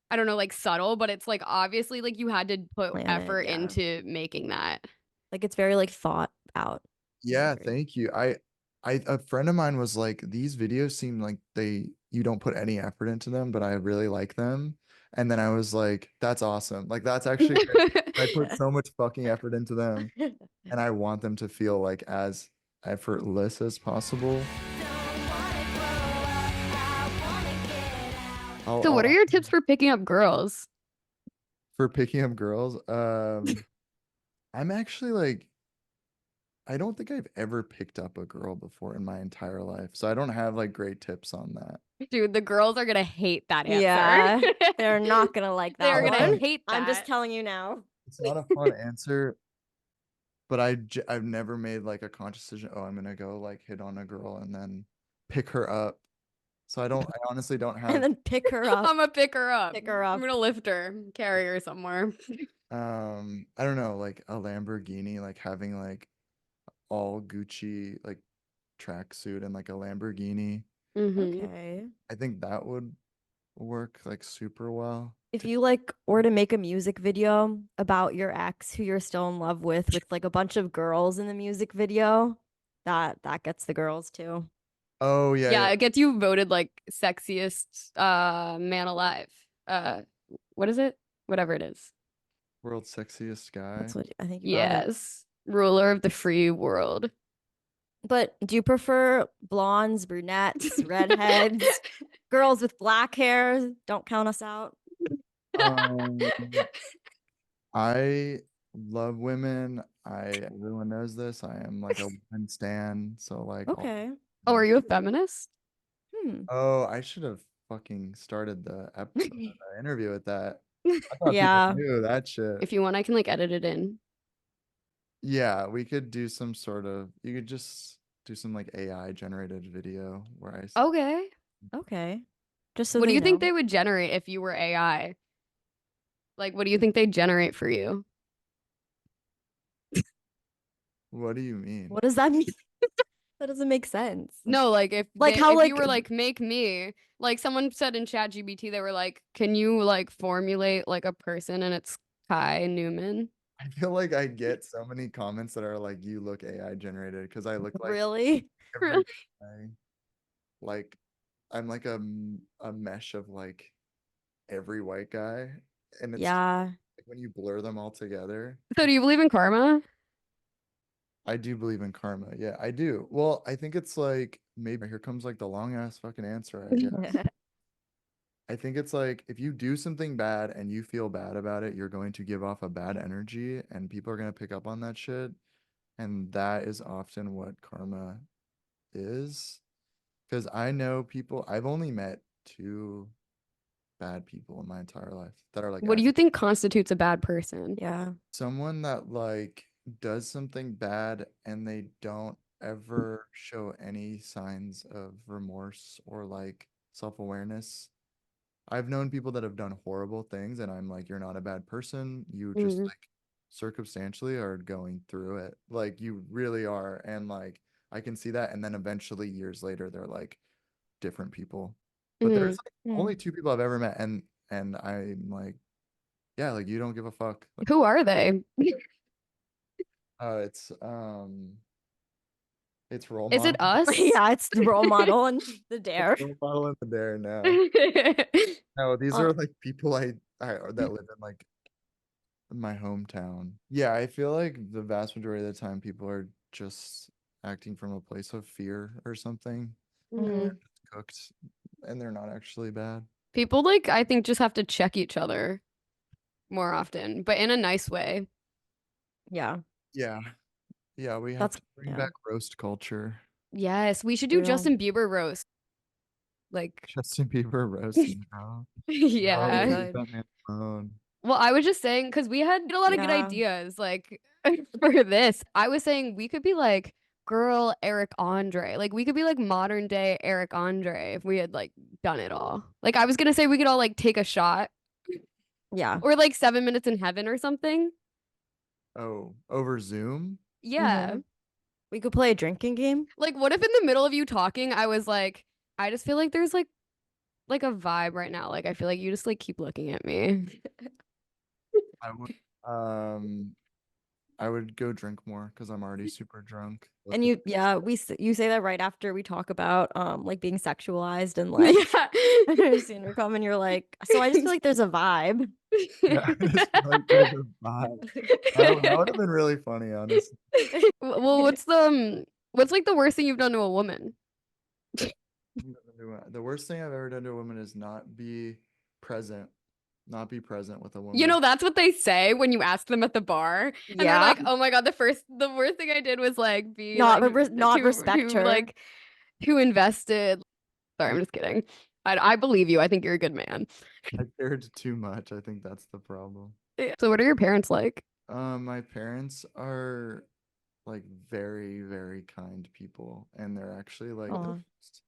I don't know, like subtle, but it's like obviously like you had to put Plan it. effort Yeah. into making that. Like it's very like thought out. It's Yeah, great. thank you. I a friend of mine was like, these videos seem like you don't put any effort into them, but I really like them. And then I was like, that's awesome. Like that's actually great. I put so much fucking effort into them, and I want them to feel like as effortless as possible. So what are I'll your tips for picking up girls? for picking up girls. I'm actually like, I don't think I've ever picked up a girl before in my entire life, so I don't have like great tips on that. Dude, the girls are gonna hate that answer. Yeah. They're not gonna like They that are gonna one. hate I'm just that. telling you now. It's not a fun answer, but I've never made like a conscious decision. Oh, I'm gonna go like hit on a girl and then pick her up. So I honestly don't And have then pick her up. I'm gonna pick her up. Pick her I'm up. gonna lift her, carry her somewhere. I don't know, like a Lamborghini, like having like all Gucci like tracksuit and like a Lamborghini. Hmm. Okay. I think that would work like super well. If you like were to make a music video about your ex who you're still in love with like a bunch of girls in the music video, that gets the girls too. Oh yeah, Yeah, yeah. it gets you voted like sexiest man alive. Uh what is it? Whatever it is. World's sexiest That's guy. what I think you got it. Yes. Ruler of the free world. But do you prefer blondes, brunettes, redheads, girls with black hair? Don't count us out. Um, I love women. Everyone knows this. I am like a woman stan. So like all Okay. Oh, are women. you a feminist? Hmm. Oh, I should have fucking started the interview with that. I thought people Yeah. knew that shit. If you want, I can like edit it in. Yeah, we could do some sort of, you could just do some like AI generated video where Okay. Okay. Just so What do they you think know. they would generate if you were AI? Like, what do you think they'd generate for you? what do you mean? What does that mean? That doesn't make sense. No, like Like how if you like were like make me, like someone said in ChatGPT, they were like, "Can you like formulate like a person?" And it's Kai Newman. I feel like I get so many comments that are like, you look AI generated because I look like really? every guy. Like I'm like a mesh of like every white guy, and it's just, Yeah. like when you blur them all together. So, do you believe in karma? I do believe in karma. Yeah, I do. Well, I think it's like maybe here comes like the long ass fucking answer, I guess. I think it's like if you do something bad and you feel bad about it, you're going to give off a bad energy and people are going to pick up on that shit. And that is often what karma is. Because I know people, I've only met two bad people in my entire life that are like What do you think constitutes a bad person? Yeah. someone that like does something bad and they don't ever show any signs of remorse or like self-awareness. I've known people that have done horrible things, and I'm like, you're not a bad person. You just Mhm. like circumstantially are going through it. Like you really are. And like I can see that. And then eventually years later, they're like different people. But there's Mhm. like only two people I've ever met, and I'm like, yeah, like you don't give a fuck. Like, Who are they? it's it's role Is it model. us? Yeah, it's the role model and the dare. It's role model in the dare now. No, these Uh, are like people I that live in like my hometown. Yeah, I feel like the vast majority of the time people are just acting from a place of fear or something. Mhm. mhm. Cooked and they're not actually bad. People like I think just have to check each other more often, but in a nice way. Yeah. Yeah. Yeah, we have That's to bring yeah. back roast culture. Yes, we should do Real. Justin Bieber roast. Like, Justin Bieber roast now. No, We yeah. leave could. that man alone. Well, I was just saying because we had a lot of good Yeah. ideas like for this. I was saying we could be like girl Eric Andre. Like we could be like modern day Eric Andre if we had like done it all. Like I was gonna say we could all like take a shot Yeah. or like 7 minutes in heaven or something. Oh, over Zoom? Yeah. We could play a drinking game. Like what if in the middle of you talking, I was like, I just feel like there's like a vibe right now. Like I feel like you just like keep looking at me. I would um I would go drink more because I'm already super drunk. And you, yeah, you say that right after we talk about like being sexualized and like Yeah. intercom, and you're like, so I just feel like there's a vibe. Yeah, I just feel like there's a vibe. That would have been really funny, honestly. Well, what's like the worst thing you've done to a woman? The worst thing I've ever done to a woman is present, not be present with a You woman. know, that's what they say when you ask them at the bar, and they're Yeah. like, "Oh my God, the worst thing I did was like be Not like not respect her. too invested." Sorry, I'm just kidding. I believe you. I think you're a good man. I cared too much. I think that's the problem. Yeah. So, what are your parents like? My parents are like very, very kind people, and they're actually like the Aw. most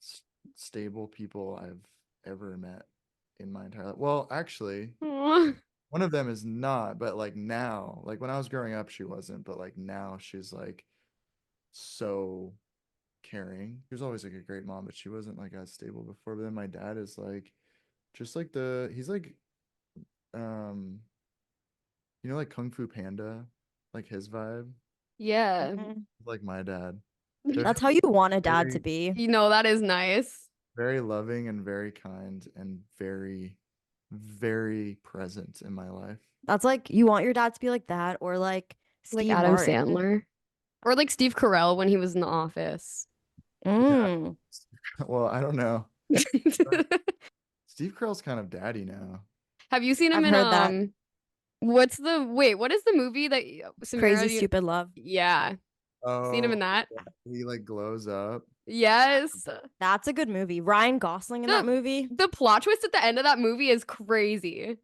s- stable people I've ever met in my entire life. Well, actually, Aw. one of them is not, but like now, like when I was growing up, she wasn't, but like now she's like so caring. She was always like a great mom, but she wasn't like as stable before. But then my dad is like just like he's like um like Kung Fu Panda, like his vibe, Yeah, Mhm. like my dad. They're That's just how you want a dad to very, be. you know that is nice. very loving and very kind and very, very present in my life. That's like you want your dad to be like that, or like Like Steve Adam Martin. Sandler or like Steve Carell when he was in The Office. Yeah. Mm. Well, I don't know. Steve Carell's kind of daddy now. Have you seen him I've in heard that. what is the movie that Crazy Samira Stupid Love. yeah, seen him Oh, in that? yeah. He like glows up. Yes. That's a good movie. Ryan Gosling in that The movie. the plot twist at the end of that movie is crazy.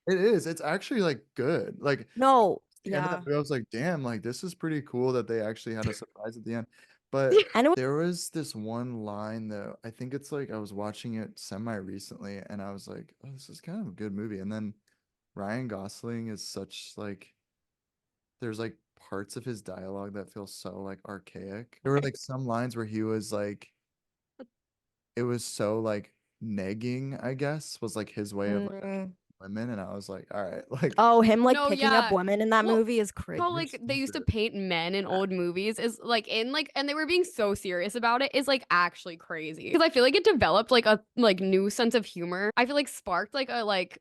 It is. It's actually like good. Like No, the end of that yeah. movie, I was like, damn, like this is pretty cool that they actually had a surprise at the end. But And it was, there was this one line though. I think it's like I was watching it semi recently and I was like, oh, this is kind of a good movie. And then Ryan Gosling is such like there's like parts of his dialogue that feel so like archaic. There were like some lines where he was like it was so like negging, I guess, was like his way of like mm, women. And I was like, all right, like oh, him like No, picking up yeah. women in that Well, movie is crazy. how you're like they used to stupid. paint men in old movies is like in like and they were being so serious about it is like actually crazy because I feel like it developed like a like new sense of humor. I feel like sparked like a like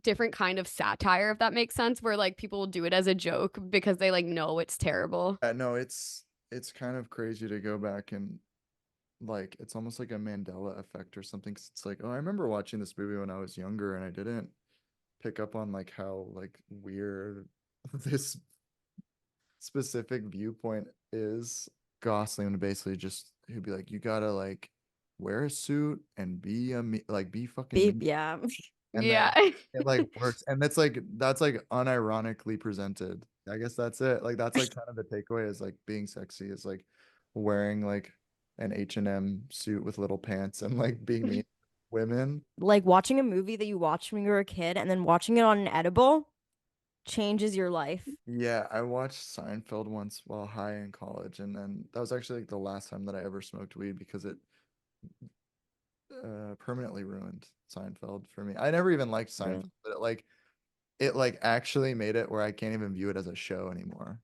different kind of satire if that makes sense where like people will do it as a joke because they like know it's terrible. No, it's kind of crazy to go back and like it's almost like a Mandela effect or something. 'Cause it's like, oh, I remember watching this movie when I was younger and I didn't pick up on like how like weird this specific viewpoint is. Gosling would basically just he'd be like, you gotta like wear a suit and be fucking Beep, me. yeah. And Yeah. then it like works. And that's like unironically presented. I guess that's it. Like that's like kind of the takeaway is like being sexy is like wearing like an H&M suit with little pants and like being mean to women. Like watching a movie that you watched when you were a kid and then watching it on an edible changes your life. Yeah, I watched Seinfeld once while high in college, and then that was actually like the last time that I ever smoked weed because it permanently ruined Seinfeld for me. I never even liked Seinfeld, Really? but it actually made it where I can't even view it as a show anymore.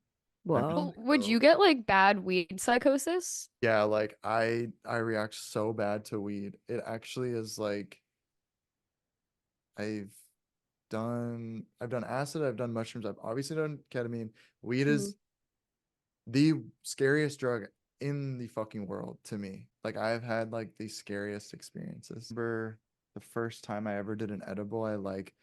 I'm just Whoa. Well, like, would you oh get like bad weed psychosis? yeah, like I react so bad to weed. It actually is like I've I've done acid, I've done mushrooms, I've obviously done ketamine. Weed Mhm. is the scariest drug in the fucking world to me. Like I've had like the scariest experiences. Remember the first time I ever did an edible, I like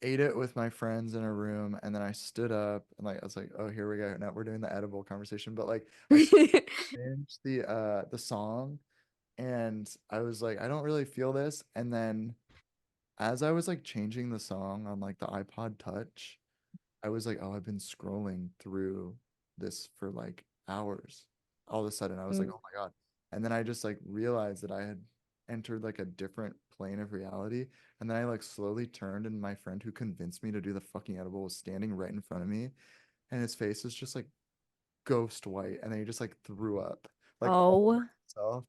ate it with my friends in a room and then I stood up and like I was like, oh, here we go. Now we're doing the edible conversation. But like I finished the song and I was like, I don't really feel this. And then as I was like changing the song on like the iPod Touch, I was like, oh, I've been scrolling through this for like hours. All of a sudden, I was like, Mm. oh my God. And then I just like realized that I had entered like a different plane of reality. And then I like slowly turned, and my friend who convinced me to do the fucking edible was standing right in front of me. And his face was just like ghost white. And then he just like threw up like all over Oh, himself.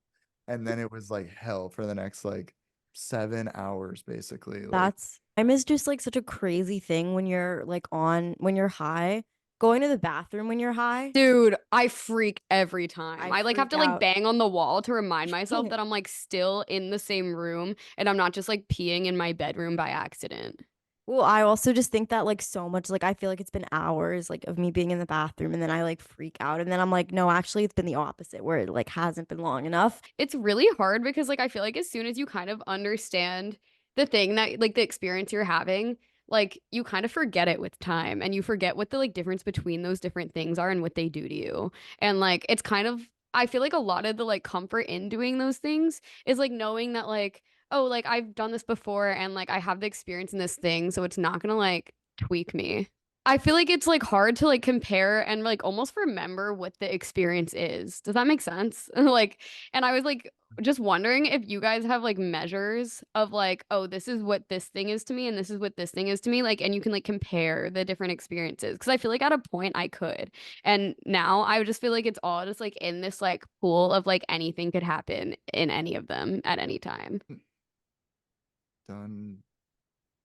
And then it was like hell for the next like 7 hours, basically. Like, that's time is just like such a crazy thing when you're like when you're high. Going to the bathroom when you're high, Dude, I freak every time. I I like have freak to like out. bang on the wall to remind myself that I'm like still in the same room and I'm not just like peeing in my bedroom by accident. Well, I also just think that like so much, like I feel like it's been hours like of me being in the bathroom and then I like freak out and then I'm like, no, actually it's been the opposite where it like hasn't been long enough. It's really hard because like I feel like as soon as you kind of understand the thing that like the experience you're having, like you kind of forget it with time and you forget what the like difference between those different things are and what they do to you. And like it's kind of I feel like a lot of the like comfort in doing those things is like knowing that like oh like I've done this before and like I have the experience in this thing so it's not gonna like tweak me. I feel like it's like hard to like compare and like almost remember what the experience is. Does that make sense? Like, and I was like just wondering if you guys have like measures of like, oh, this is what this thing is to me and this is what this thing is to me. Like, and you can like compare the different experiences. Cause I feel like at a point I could. And now I would just feel like it's all just like in this like pool of like anything could happen in any of them at any time. done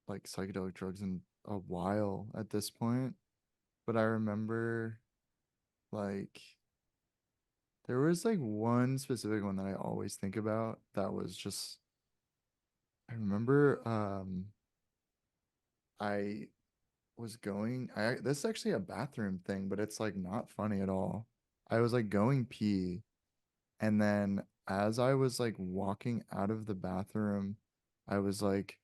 like psychedelic drugs in a while at this point, but I remember like there was like one specific one that I always think about that was just I remember I was going I this is actually a bathroom thing, but it's like not funny at all. I was like going pee and then as I was like walking out of the bathroom, I was like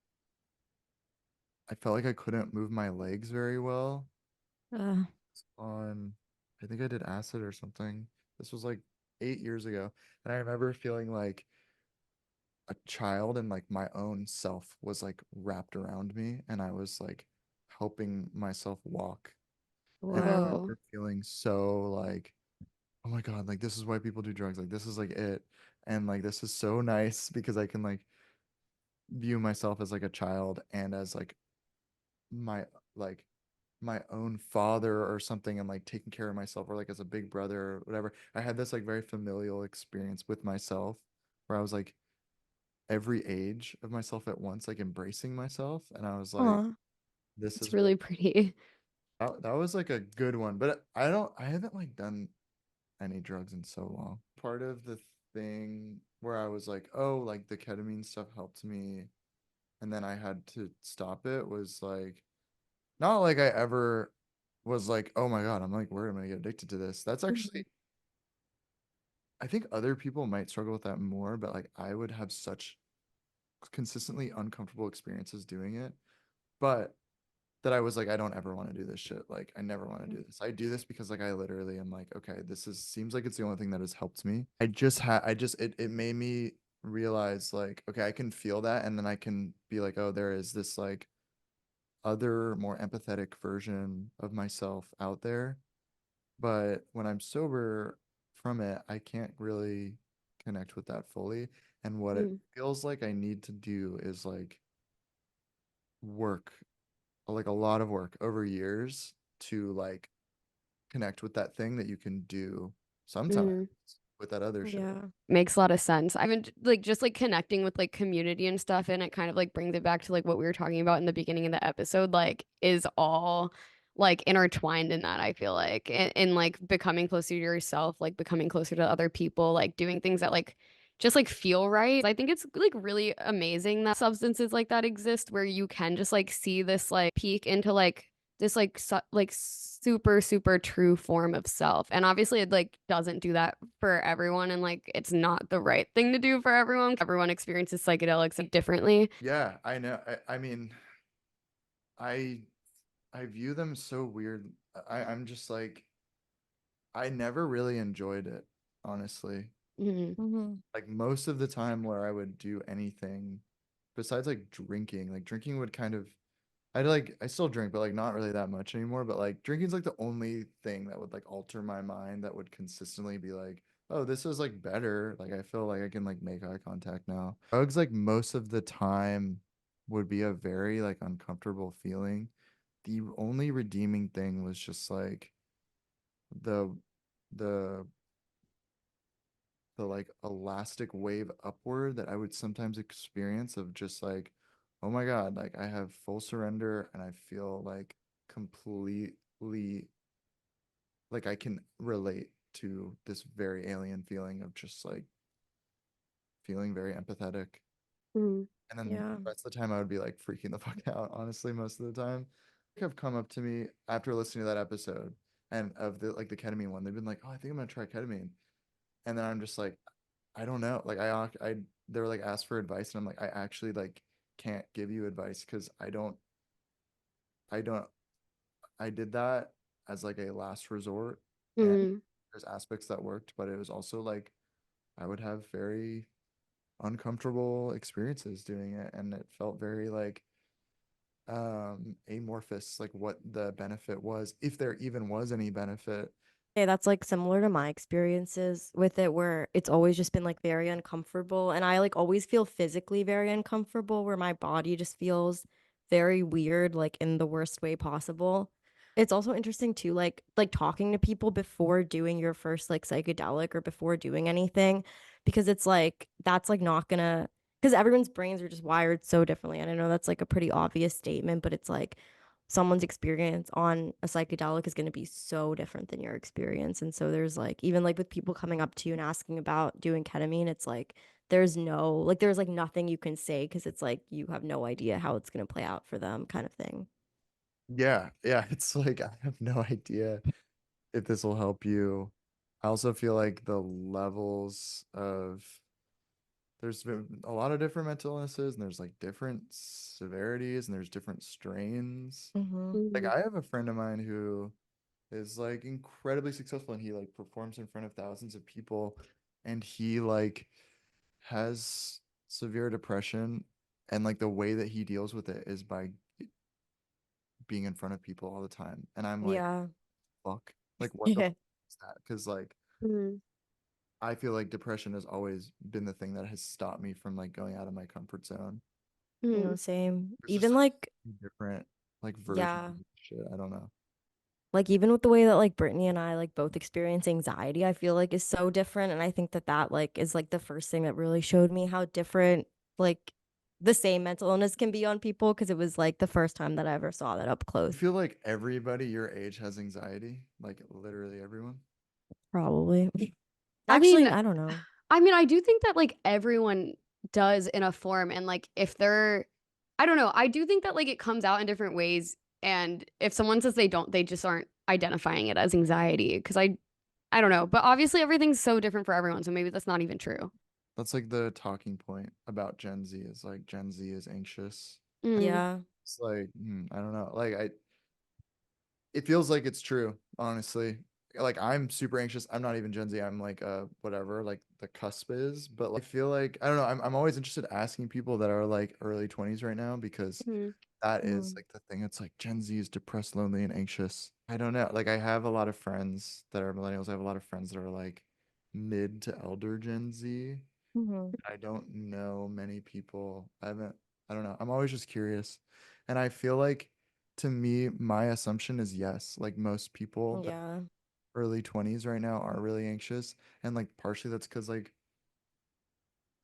I felt like I couldn't move my legs very well Uh, on I think I did acid or something. This was like 8 years ago. And I remember feeling like a child and like my own self was like wrapped around me and I was like helping myself walk. And I whoa. Whoa. remember feeling so like, oh my God, like this is why people do drugs. Like this is like it. And like this is so nice because I can like view myself as like a child and as my like my own father or something and like taking care of myself or like as a big brother or whatever. I had this like very familial experience with myself where I was like every age of myself at once, like embracing myself. And I was like, Aw. this It's is what really pretty. that was like a good one. But I haven't like done any drugs in so long. Part of the thing where I was like, oh, like the ketamine stuff helped me and then I had to stop it was like not like I ever was like, oh my God, I'm like worried I'm gonna get addicted to this. That's actually, I think other people might struggle with that more, but like I would have such consistently uncomfortable experiences doing it. But that I was like, I don't ever want to do this shit. Like, I never want to do this. I do this because like I literally am like, okay, this is seems like it's the only thing that has helped me. I just it made me realize like, okay, I can feel that, and then I can be like, oh, there is this like other more empathetic version of myself out there. But when I'm sober from it, I can't really connect with that fully. And what it Mm. feels like I need to do is like work, like a lot of work over years to like connect with that thing that you can do sometimes Mm. with that other shit. Yeah. Makes a lot of sense. I've been like just like connecting with like community and stuff, and it kind of like brings it back to like what we were talking about in the beginning of the episode, like is all like intertwined in that, I feel like, in like becoming closer to yourself, like becoming closer to other people, like doing things that like just like feel right. I think it's like really amazing that substances like that exist where you can just like see this like peek into like this like like super true form of self, and obviously it like doesn't do that for everyone, and like it's not the right thing to do for everyone experiences psychedelics like, differently. Yeah, I know. I mean, I I view them so weird. I'm just like, I never really enjoyed it, honestly. Mhm. Hmm. Like most of the time where I would do anything besides like drinking would kind of, I still drink, but like not really that much anymore. But like drinking's like the only thing that would like alter my mind that would consistently be like, oh, this is like better. Like I feel like I can like make eye contact now. Drugs like most of the time would be a very like uncomfortable feeling. The only redeeming thing was just like the the the like elastic wave upward that I would sometimes experience of just like, oh my God, like I have full surrender and I feel like completely like I can relate to this very alien feeling of just like feeling very empathetic. Mhm. And then Yeah. the rest of the time I would be like freaking the fuck out, honestly, most of the time. Have come up to me after listening to that episode and of the like the ketamine one. They've been like, oh, I think I'm gonna try ketamine. And then I'm just like, I don't know. Like they were like asked for advice, and I'm like, I actually like can't give you advice because I don't, I did that as like a last resort, and Mhm. there's aspects that worked, but it was also like I would have very uncomfortable experiences doing it, and it felt very like amorphous, like what the benefit was, if there even was any benefit. Hey, that's like similar to my experiences with it, where it's always just been like very uncomfortable. And I like always feel physically very uncomfortable, where my body just feels very weird, like in the worst way possible. It's also interesting too, like talking to people before doing your first like psychedelic or before doing anything, because it's like that's like not gonna, because everyone's brains are just wired so differently. And I know that's like a pretty obvious statement, but it's like someone's experience on a psychedelic is going to be so different than your experience. And so there's like, even like with people coming up to you and asking about doing ketamine, it's like there's like nothing you can say because it's like you have no idea how it's going to play out for them, kind of thing. Yeah, yeah, it's like I have no idea if this will help you. I also feel like the levels of there's been a lot of different mental illnesses, and there's like different severities, and there's different strains. Hmm. Like Mhm. I have a friend of mine who is like incredibly successful, and he like performs in front of thousands of people, and he like has severe depression, and like the way that he deals with it is by being in front of people all the time. And I'm like, Yeah. fuck, like what the fuck is that? Because like Mhm. I feel like depression has always been the thing that has stopped me from like going out of my comfort zone. Mhm. Same. It's just Even like like, different like versions yeah. of shit. I don't know. Like even with the way that like Brittany and I like both experience anxiety, I feel like is so different. And I think that that like is like the first thing that really showed me how different like the same mental illness can be on people, because it was like the first time that I ever saw that up I close. feel like everybody your age has anxiety, like literally everyone. Probably. I mean, Actually, I don't know. I do think that like everyone does in a form, and like if they're I don't know, I do think that like it comes out in different ways, and if someone says they don't, they just aren't identifying it as anxiety because I don't know, but obviously everything's so different for everyone, so maybe that's not even true. That's like the talking point about Gen Z is like Gen Z is anxious. Mm. Yeah. It's like, I don't know. Like it feels like it's true, honestly. like I'm super anxious. I'm not even Gen Z. I'm like whatever, like the cusp is. But like, I feel like I don't know. I'm always interested asking people that are like early 20s right now because Mhm. that is Mm, like the thing. It's like Gen Z is depressed, lonely, and anxious. I don't know. Like I have a lot of friends that are millennials. I have a lot of friends that are like mid to elder Gen Z. mhm. I don't know many people. I don't know. I'm always just curious. And I feel like to me, my assumption is yes. Like most people that Yeah. early 20s right now are really anxious. And like partially that's because like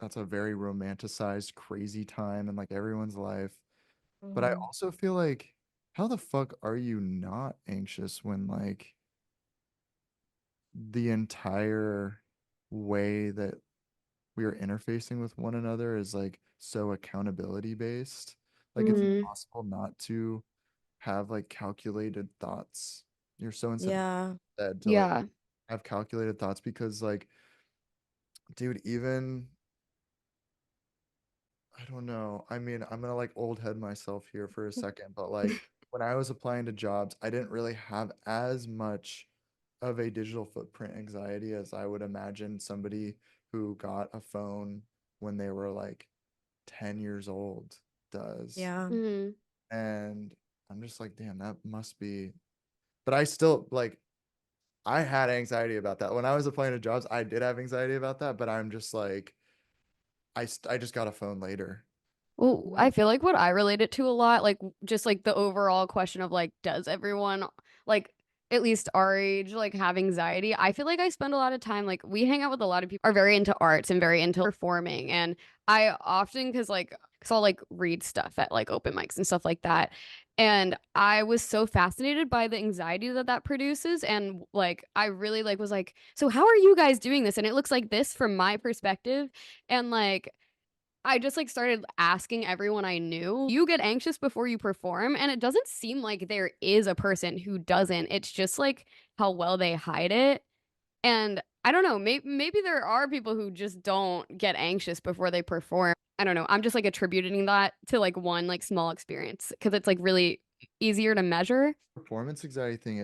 that's a very romanticized, crazy time in like everyone's life. But I Mhm. also feel like, how the fuck are you not anxious when like the entire way that we are interfacing with one another is like so accountability based? Like it's Mhm. impossible not to have like calculated thoughts. You're so instead Yeah. to like Yeah. have calculated thoughts because like, dude, even I don't know. I mean, I'm gonna like old head myself here for a second, but like when I was applying to jobs, I didn't really have as much of a digital footprint anxiety as I would imagine somebody who got a phone when they were like 10 years old does. Yeah. Mhm. And I'm just like, damn, that must be. But I still like, I had anxiety about that. When I was applying to jobs, I did have anxiety about that, but I'm just like, I just got a phone later. Well, I feel like what I relate it to a lot, like just like the overall question of like, does everyone like at least our age like have anxiety? I feel like I spend a lot of time like we hang out with a lot of people are very into arts and very into performing, and I often because I'll like read stuff at like open mics and stuff like that, and I was so fascinated by the anxiety that that produces, and like I really like was like, so how are you guys doing this? And it looks like this from my perspective, and like I just like started asking everyone I knew, you get anxious before you perform? And it doesn't seem like there is a person who doesn't. It's just like how well they hide it. And I don't know, maybe there are people who just don't get anxious before they perform. I don't know. I'm just like attributing that to like one like small experience because it's like really easier to measure. Performance anxiety thing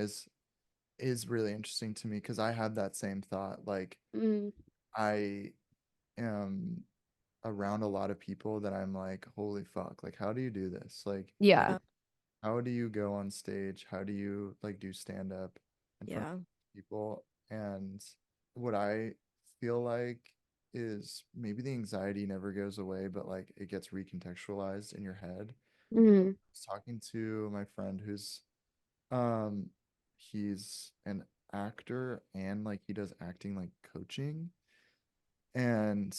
is really interesting to me because I had that same thought. Like Mm, I am around a lot of people that I'm like, holy fuck, like how do you do this? Like yeah. Yeah. how do you go on stage? How do you like do stand up in front Yeah. of people? And what I feel like is maybe the anxiety never goes away, but like it gets recontextualized in your head. Mm, I was talking to my friend who's um he's an actor and like he does acting like coaching. And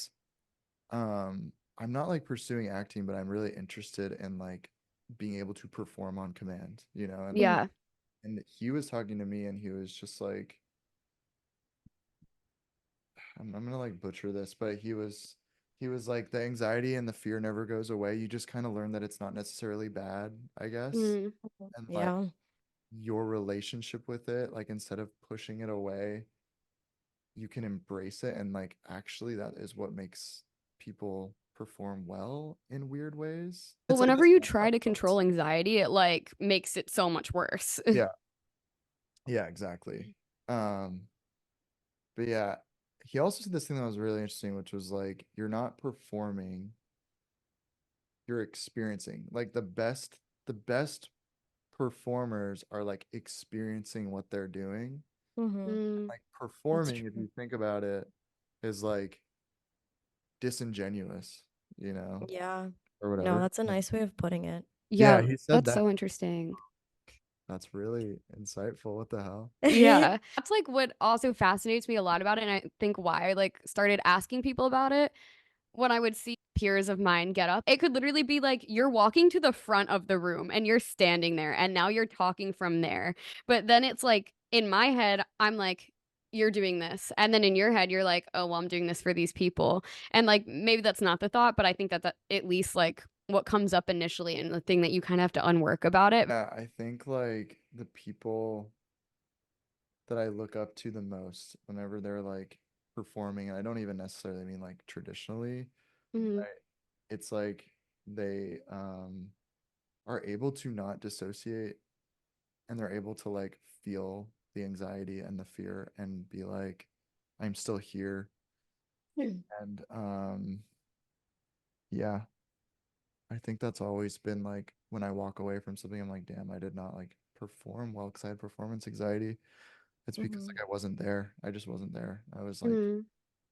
I'm not like pursuing acting, but I'm really interested in like being able to perform on command, you know, and like Mhm. yeah. and he was talking to me and he was just like I'm gonna like butcher this, but he was like the anxiety and the fear never goes away. You just kind of learn that it's not necessarily bad, I guess. Mm, And like Yeah. your relationship with it, like instead of pushing it away, you can embrace it and like actually that is what makes people perform well in weird ways. well, It's like whenever this you thing try to control anxiety, it like makes it so much worse. yeah, yeah, exactly. Um, but yeah, he also said this thing that was really interesting, which was like you're not performing, you're experiencing. Like the best performers are like experiencing what they're doing. Mhm. Mm. Like That's performing, if true. you think about it, is like disingenuous, you know, Yeah. or No, whatever. that's a nice way of putting it. Yeah, Yeah, he said that's that. so interesting. That's really insightful. What the hell? Yeah. That's like what also fascinates me a lot about it. And I think why I like started asking people about it when I would see peers of mine get up. It could literally be like you're walking to the front of the room and you're standing there and now you're talking from there. But then it's like in my head, I'm like, you're doing this. And then in your head, you're like, oh, well, I'm doing this for these people. And like maybe that's not the thought, but I think that that at least like what comes up initially and the thing that you kind of have to unwork about it. Yeah, I think like the people that I look up to the most whenever they're like performing, and I don't even necessarily mean like traditionally, Mhm. but it's like they are able to not dissociate and they're able to like feel. the anxiety and the fear and be like, I'm still here. And yeah, I think that's always been like when I walk away from something, I'm like, damn, I did not like perform well because I had performance anxiety. It's because Mhm. like I wasn't there. I just wasn't there. I was like Mhm.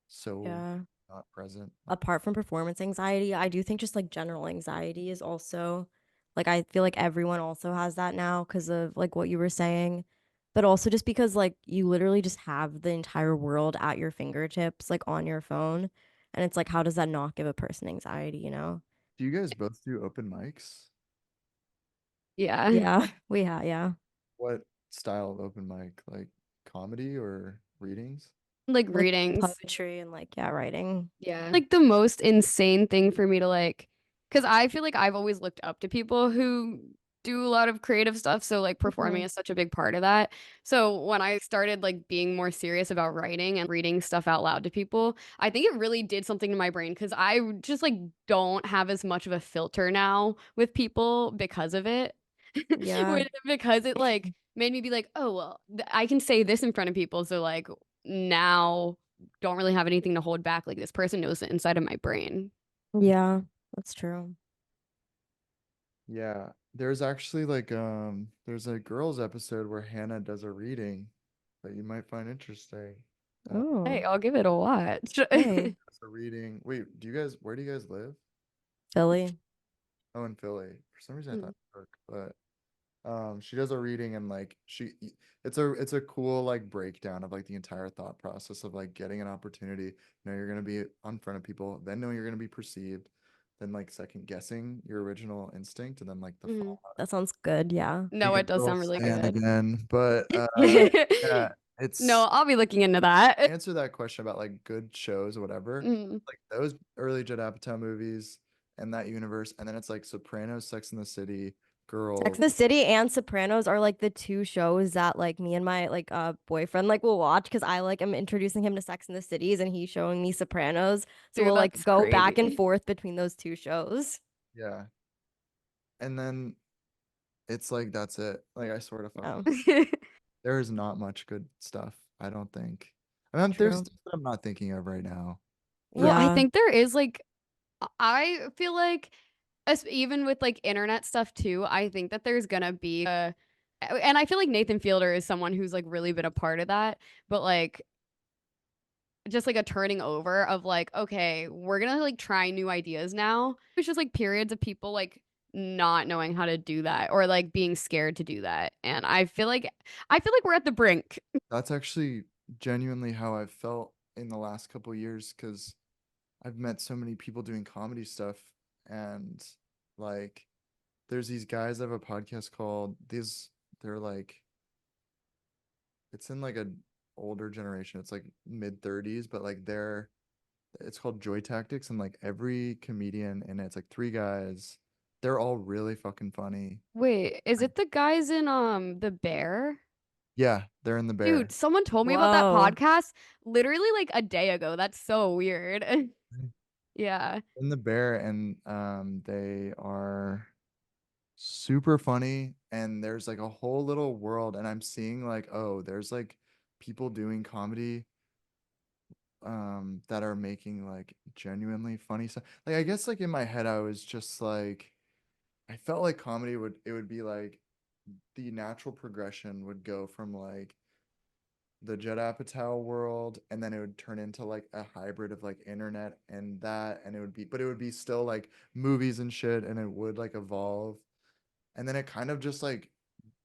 so Yeah. not present. Apart from performance anxiety, I do think just like general anxiety is also like I feel like everyone also has that now because of like what you were saying. But also just because like you literally just have the entire world at your fingertips, like on your phone. And it's like, how does that not give a person anxiety, you know? Do you guys both do open mics? Yeah. Yeah, yeah. What style of open mic? Like comedy or readings? Like Like readings. poetry and like, yeah, writing. Yeah. Like the most insane thing for me to like, because I feel like I've always looked up to people who do a lot of creative stuff. So like performing Mhm. is such a big part of that. So when I started like being more serious about writing and reading stuff out loud to people, I think it really did something to my brain because I just like don't have as much of a filter now with people because of it. Yeah. Because it like made me be like, oh well, I can say this in front of people. So like now don't really have anything to hold back. Like this person knows it inside of my brain. Yeah, that's true. Yeah. There's actually like there's a girls episode where Hannah does a reading that you might find interesting. Hey, Oh, I'll give it a watch. hey, It's a reading. Wait, where do you guys live? Philly. Oh, in Philly. For some reason I Mm, thought New York, but she does a reading and like it's a cool like breakdown of like the entire thought process of like getting an opportunity. You know, you're gonna be on front of people, then knowing you're gonna be perceived, then like second guessing your original instinct, and then like the mhm. fallout. That sounds good. Yeah. No, Being a it does girl sound really Stan good. again, but yeah, No, it's I'll be looking into that. answer that question about like good shows or whatever. Mm. Like those early Judd Apatow movies and that universe, and then it's like Sopranos, Sex and the City, Sex Girls. and the City and Sopranos are like the two shows that like me and my like boyfriend like will watch because I like am introducing him to Sex and the Cities and he's showing me Sopranos. So Dude, we'll like that's go back and crazy. forth between those two shows. Yeah. And then it's like that's it. Like I sort of fucking Yeah, there is not much good stuff, I don't think. I mean, there's true. stuff that I'm not thinking of right now. Well, I Yeah. think there is like I feel like even with like internet stuff too, I think that there's gonna be a and I feel like Nathan Fielder is someone who's like really been a part of that, but like just like a turning over of like, okay, we're gonna like try new ideas now. It's just like periods of people like not knowing how to do that or like being scared to do that. And I feel like we're at the brink. That's actually genuinely how I've felt in the last couple years because I've met so many people doing comedy stuff and like there's these guys that have a podcast called they're like it's in like a older generation. It's like mid 30s, but like it's called Joy Tactics and like every comedian in it's like three guys. They're all really fucking funny. Wait, is Like, it the guys in The Bear? yeah, they're in the Dude, bear. someone told me about that Whoa. podcast literally like a day ago. That's so weird. Yeah. In the bear and they are super funny and there's like a whole little world and I'm seeing like oh there's like people doing comedy that are making like genuinely funny stuff. Like I guess like in my head I was just like I felt like comedy would be like the natural progression would go from like the Judd Apatow world and then it would turn into like a hybrid of like internet and that and it would be still like movies and shit and it would like evolve and then it kind of just like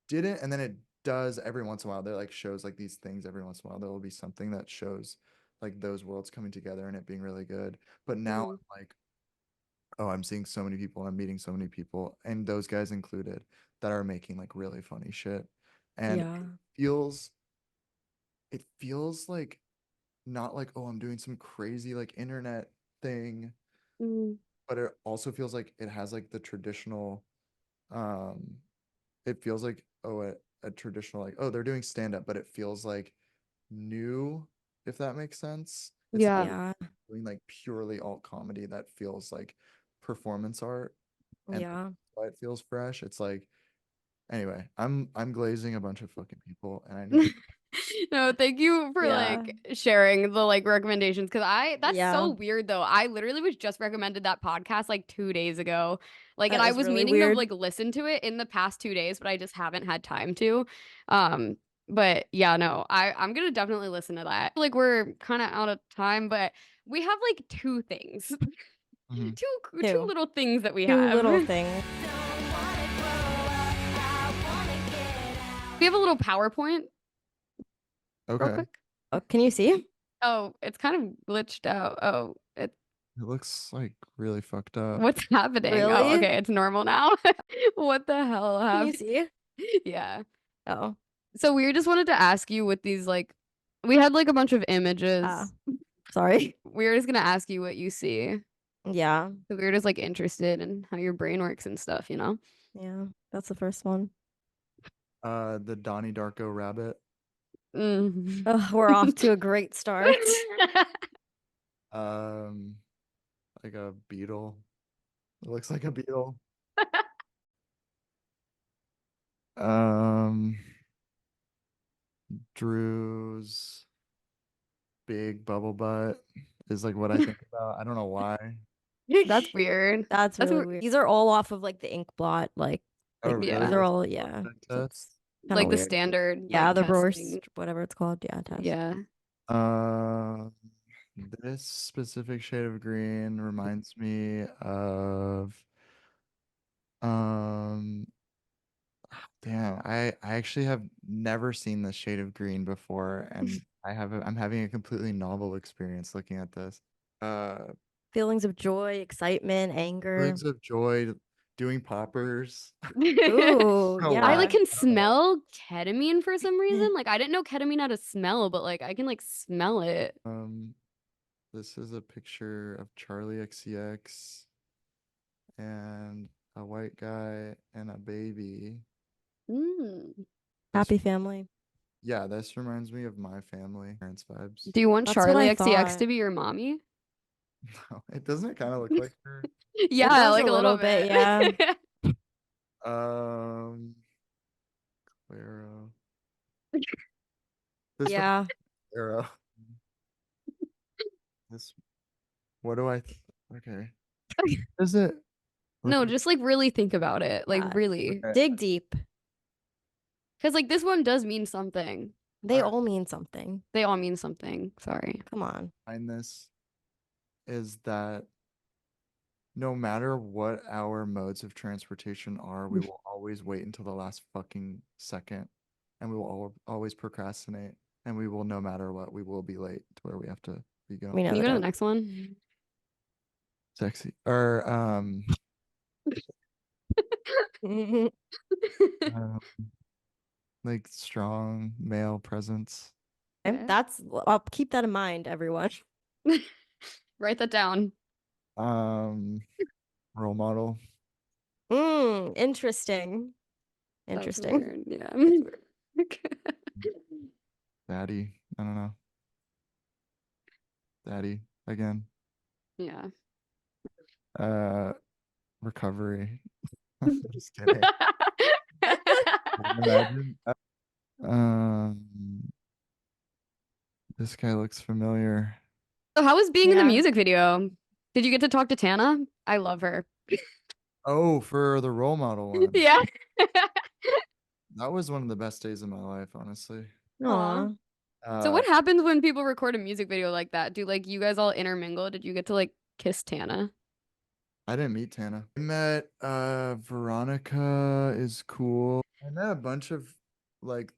didn't and then it does every once in a while there like shows like these things every once in a while there will be something that shows like those worlds coming together and it being really good but now Mhm. I'm like oh I'm seeing so many people I'm meeting so many people and those guys included that are making like really funny shit and Yeah. feels it feels like not like oh I'm doing some crazy like internet thing Mm. but it also feels like it has like the traditional um it feels like oh a traditional like oh they're doing stand up but it feels like new if that makes sense it's not Yeah. Yeah. doing like purely alt comedy that feels like performance art and Yeah. why it feels fresh it's like Anyway, I'm glazing a bunch of fucking people, and I need. No, thank you for Yeah. like sharing the like recommendations because that's Yeah. so weird though. I literally was just recommended that podcast like 2 days ago. Like, and That I is was really meaning to weird. like listen to it in the past 2 days, but I just haven't had time to. Um, but yeah, no, I'm gonna definitely listen to that. Like we're kind of out of time, but we have like two things, Mhm. two Two. little things that we Two have. little things. We have a little PowerPoint real Okay, quick. Oh, can you see? Oh, it's kind of glitched out. Oh, it looks like really fucked up. what's happening? Oh, Really? okay, it's normal now. What the hell Can you happened? see? Yeah. Oh. So we just wanted to ask you with these like we had like a bunch of images. Ah. Sorry. We were just gonna ask you what you see. Yeah. So we were just like interested in how your brain works and stuff, you know? Yeah. That's the first one. The Donnie Darko rabbit. Mm. Oh, we're off to a great start. Um, like a beetle. It looks like a beetle. Um, Drew's big bubble butt is like what I think about. I don't know why. That's weird. That's That's really weird. weird. These are all off of like the ink blot. Like Oh, these really? are Yeah. all, That's a yeah. tech So test? it's kind Like of the weird. standard Yeah, like the testing. whatever it's called. Yeah, test. Yeah. Um, this specific shade of green reminds me of um damn, I actually have never seen this shade of green before, and I'm having a completely novel experience looking at this. Feelings of joy, excitement, anger. Feelings of joy, doing poppers. Ooh, Oh, I why? like yeah. can I don't know. smell ketamine for some reason. Like I didn't know ketamine had a smell, but like I can like smell it. This is a picture of Charlie XCX and a white guy and a baby. Mm. This, Happy family. yeah, this reminds me of my family, parents vibes. Do you want That's what Charlie I XCX to thought. be your mommy? No, it doesn't kind of look like her. It Yeah, does like a a little little bit, yeah. bit. Um, Claro. This looks Yeah. Claro. This, what do I, okay. Is it? Look No, like, just like really think about it. Like Yeah. really. okay. Dig deep. Because like this one does mean something. They Alright. all mean something. They all mean something. Sorry. Come on. Behind this is that no matter what our modes of transportation are, we will always wait until the last fucking second, and we will always procrastinate, and we will, no matter what, we will be late to where we have to be going. We know Can you go to the that. next one? Sexy or um, like strong male presence. Okay. That's, I'll keep that in mind, everyone. Write that down. Um, Role model. Interesting. That's Interesting. weird. Yeah. Daddy. I don't know. Daddy again. Yeah. Recovery. I'm just kidding. Imagine. This guy looks familiar. So how was being in the Yeah. music video? Did you get to talk to Tana? I love her. Oh, for the role model one. Yeah. That was one of the best days of my life, honestly. Aw. So Uh, what happens when people record a music video like that? Do like you guys all intermingle? Did you get to like kiss Tana? I didn't meet Tana. I met Veronica is cool. I met a bunch of like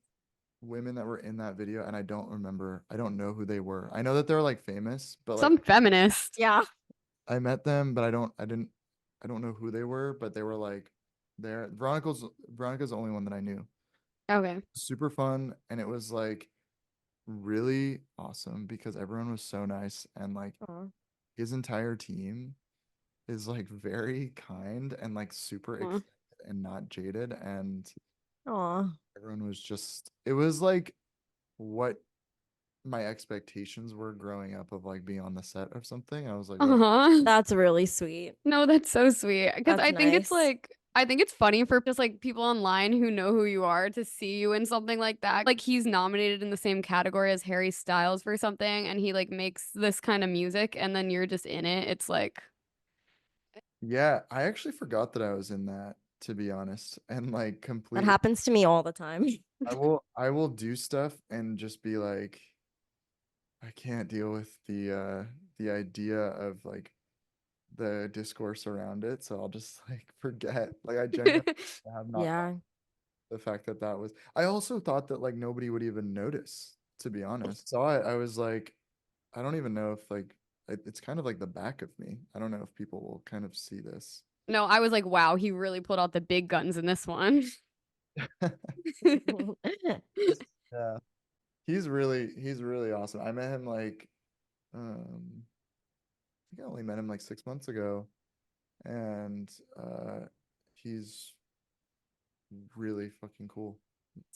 women that were in that video, and I don't know who they were. I know that they're like famous, but like Some feminist. Yeah. I met them, but I don't know who they were, but they were like there. Veronica's the only one that I knew. Okay. Super fun, and it was like really awesome because everyone was so nice, and like Aw. his entire team is like very kind and like super Aw. excited and not jaded, and Aw. everyone was just, it was like what my expectations were growing up of like being on the set of something. I was like, what? Uh-huh. That's really sweet. No, that's so sweet. Because That's I think it's nice. like I think it's funny for just like people online who know who you are to see you in something like that. Like he's nominated in the same category as Harry Styles for something and he like makes this kind of music and then you're just in it. It's like Yeah, I actually forgot that I was in that, to be honest. And like That completely happens to me all the time. I will do stuff and just be like, I can't deal with the idea of like the discourse around it, so I'll just like forget. Like I genuinely have not thought Yeah. the fact that that was. I also thought that like nobody would even notice, to be honest. So I was like, I don't even know if like it's kind of like the back of me. I don't know if people will kind of see this. no, I was like, wow, he really pulled out the big guns in this one. Yeah. He's really awesome. I met him like I think I only met him like 6 months ago, and he's really fucking cool.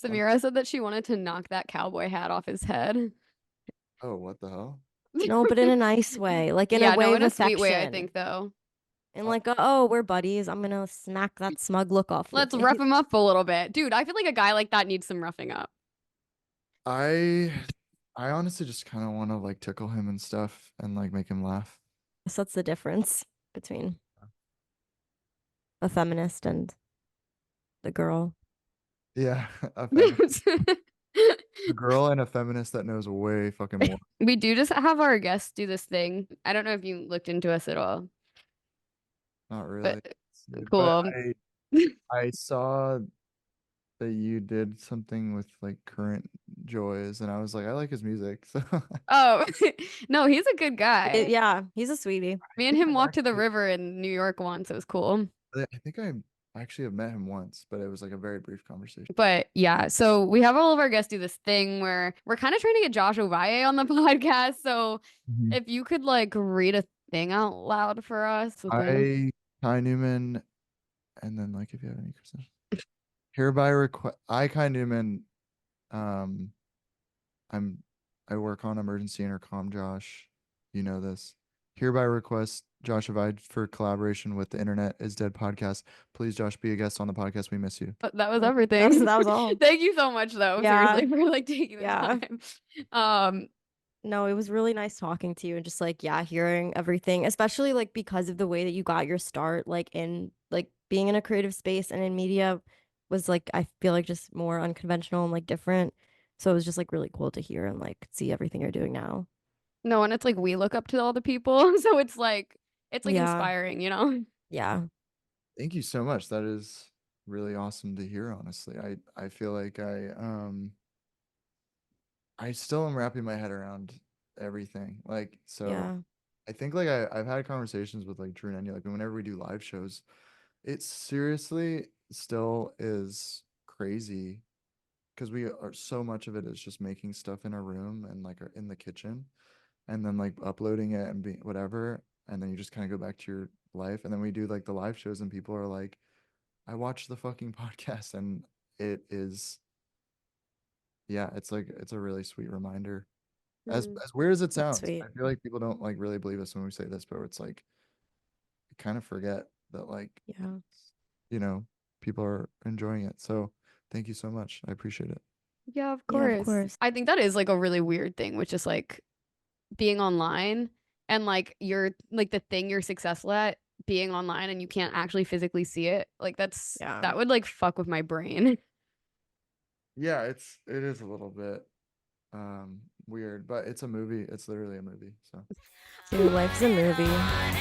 Samira said that she wanted to knock that cowboy hat off his head. Oh, what the hell? No, but in a nice way, like in a Yeah, way no, of in a sweet way, I affection. think though. And Uh, like, oh, we're buddies. I'm gonna smack that smug look off your Let's rough face. him up a little bit. Dude, I feel like a guy like that needs some roughing up. I I honestly just kind of want to like tickle him and stuff and like make him laugh. So that's the difference between a feminist and the girl. Yeah, a girl and a feminist that knows way fucking more. We do just have our guests do this thing. I don't know if you looked into us at all, Not but really. But cool. I saw that you did something with like Current Joys, and I was like, I like his music. So Oh, no, he's a good guy. Yeah, he's a sweetie. Me and him walked to the river in New York once. It was cool. I think I actually have met him once, but it was like a very brief conversation. But yeah, so we have all of our guests do this thing where we're kind of trying to get Josh Ovalle on the podcast. So Mhm. if you could like read a thing out loud for us, something. Kai Newman, and then like if you have any questions. Hereby request I Kai Newman, um I'm I work on emergency intercom, Josh. You know this. Hereby request Josh Avide for collaboration with the Internet is Dead podcast. Please, Josh, be a guest on the podcast. We miss you. But that was That everything. that was all. Thank you so much though, Yeah. seriously, for like taking the Yeah. time. Um, No, it was really nice talking to you and just like, yeah, hearing everything, especially like because of the way that you got your start, like in like being in a creative space and in media was like, I feel like just more unconventional and like different. So it was just like really cool to hear and like see everything you're doing now. no, and it's like we look up to all the people, so it's like Yeah. inspiring, you know? Yeah. Thank you so much. That is really awesome to hear, honestly. I feel like I still am wrapping my head around everything. Like, so Yeah. I think like I've had conversations with like Drew and Enya, like whenever we do live shows, it seriously still is crazy because we are so much of it is just making stuff in a room and like in the kitchen and then like uploading it and being whatever. And then you just kind of go back to your life. And then we do like the live shows and people are like, I watched the fucking podcast and it is, yeah, it's like, it's a really sweet reminder. As weird as it That's sounds, sweet. I feel like people don't like really believe us when we say this, but it's like, you kind of forget that like, Yeah. you know, people are enjoying it. So thank you so much. I appreciate it. Yeah, of Yeah, of course. course. I think that is like a really weird thing, which is like being online and like you're like the thing you're successful at being online and you can't actually physically see it. Like Yeah. that would like fuck with my brain. Yeah, it is a little bit weird, but it's a movie. It's literally a movie. So Your life's a movie.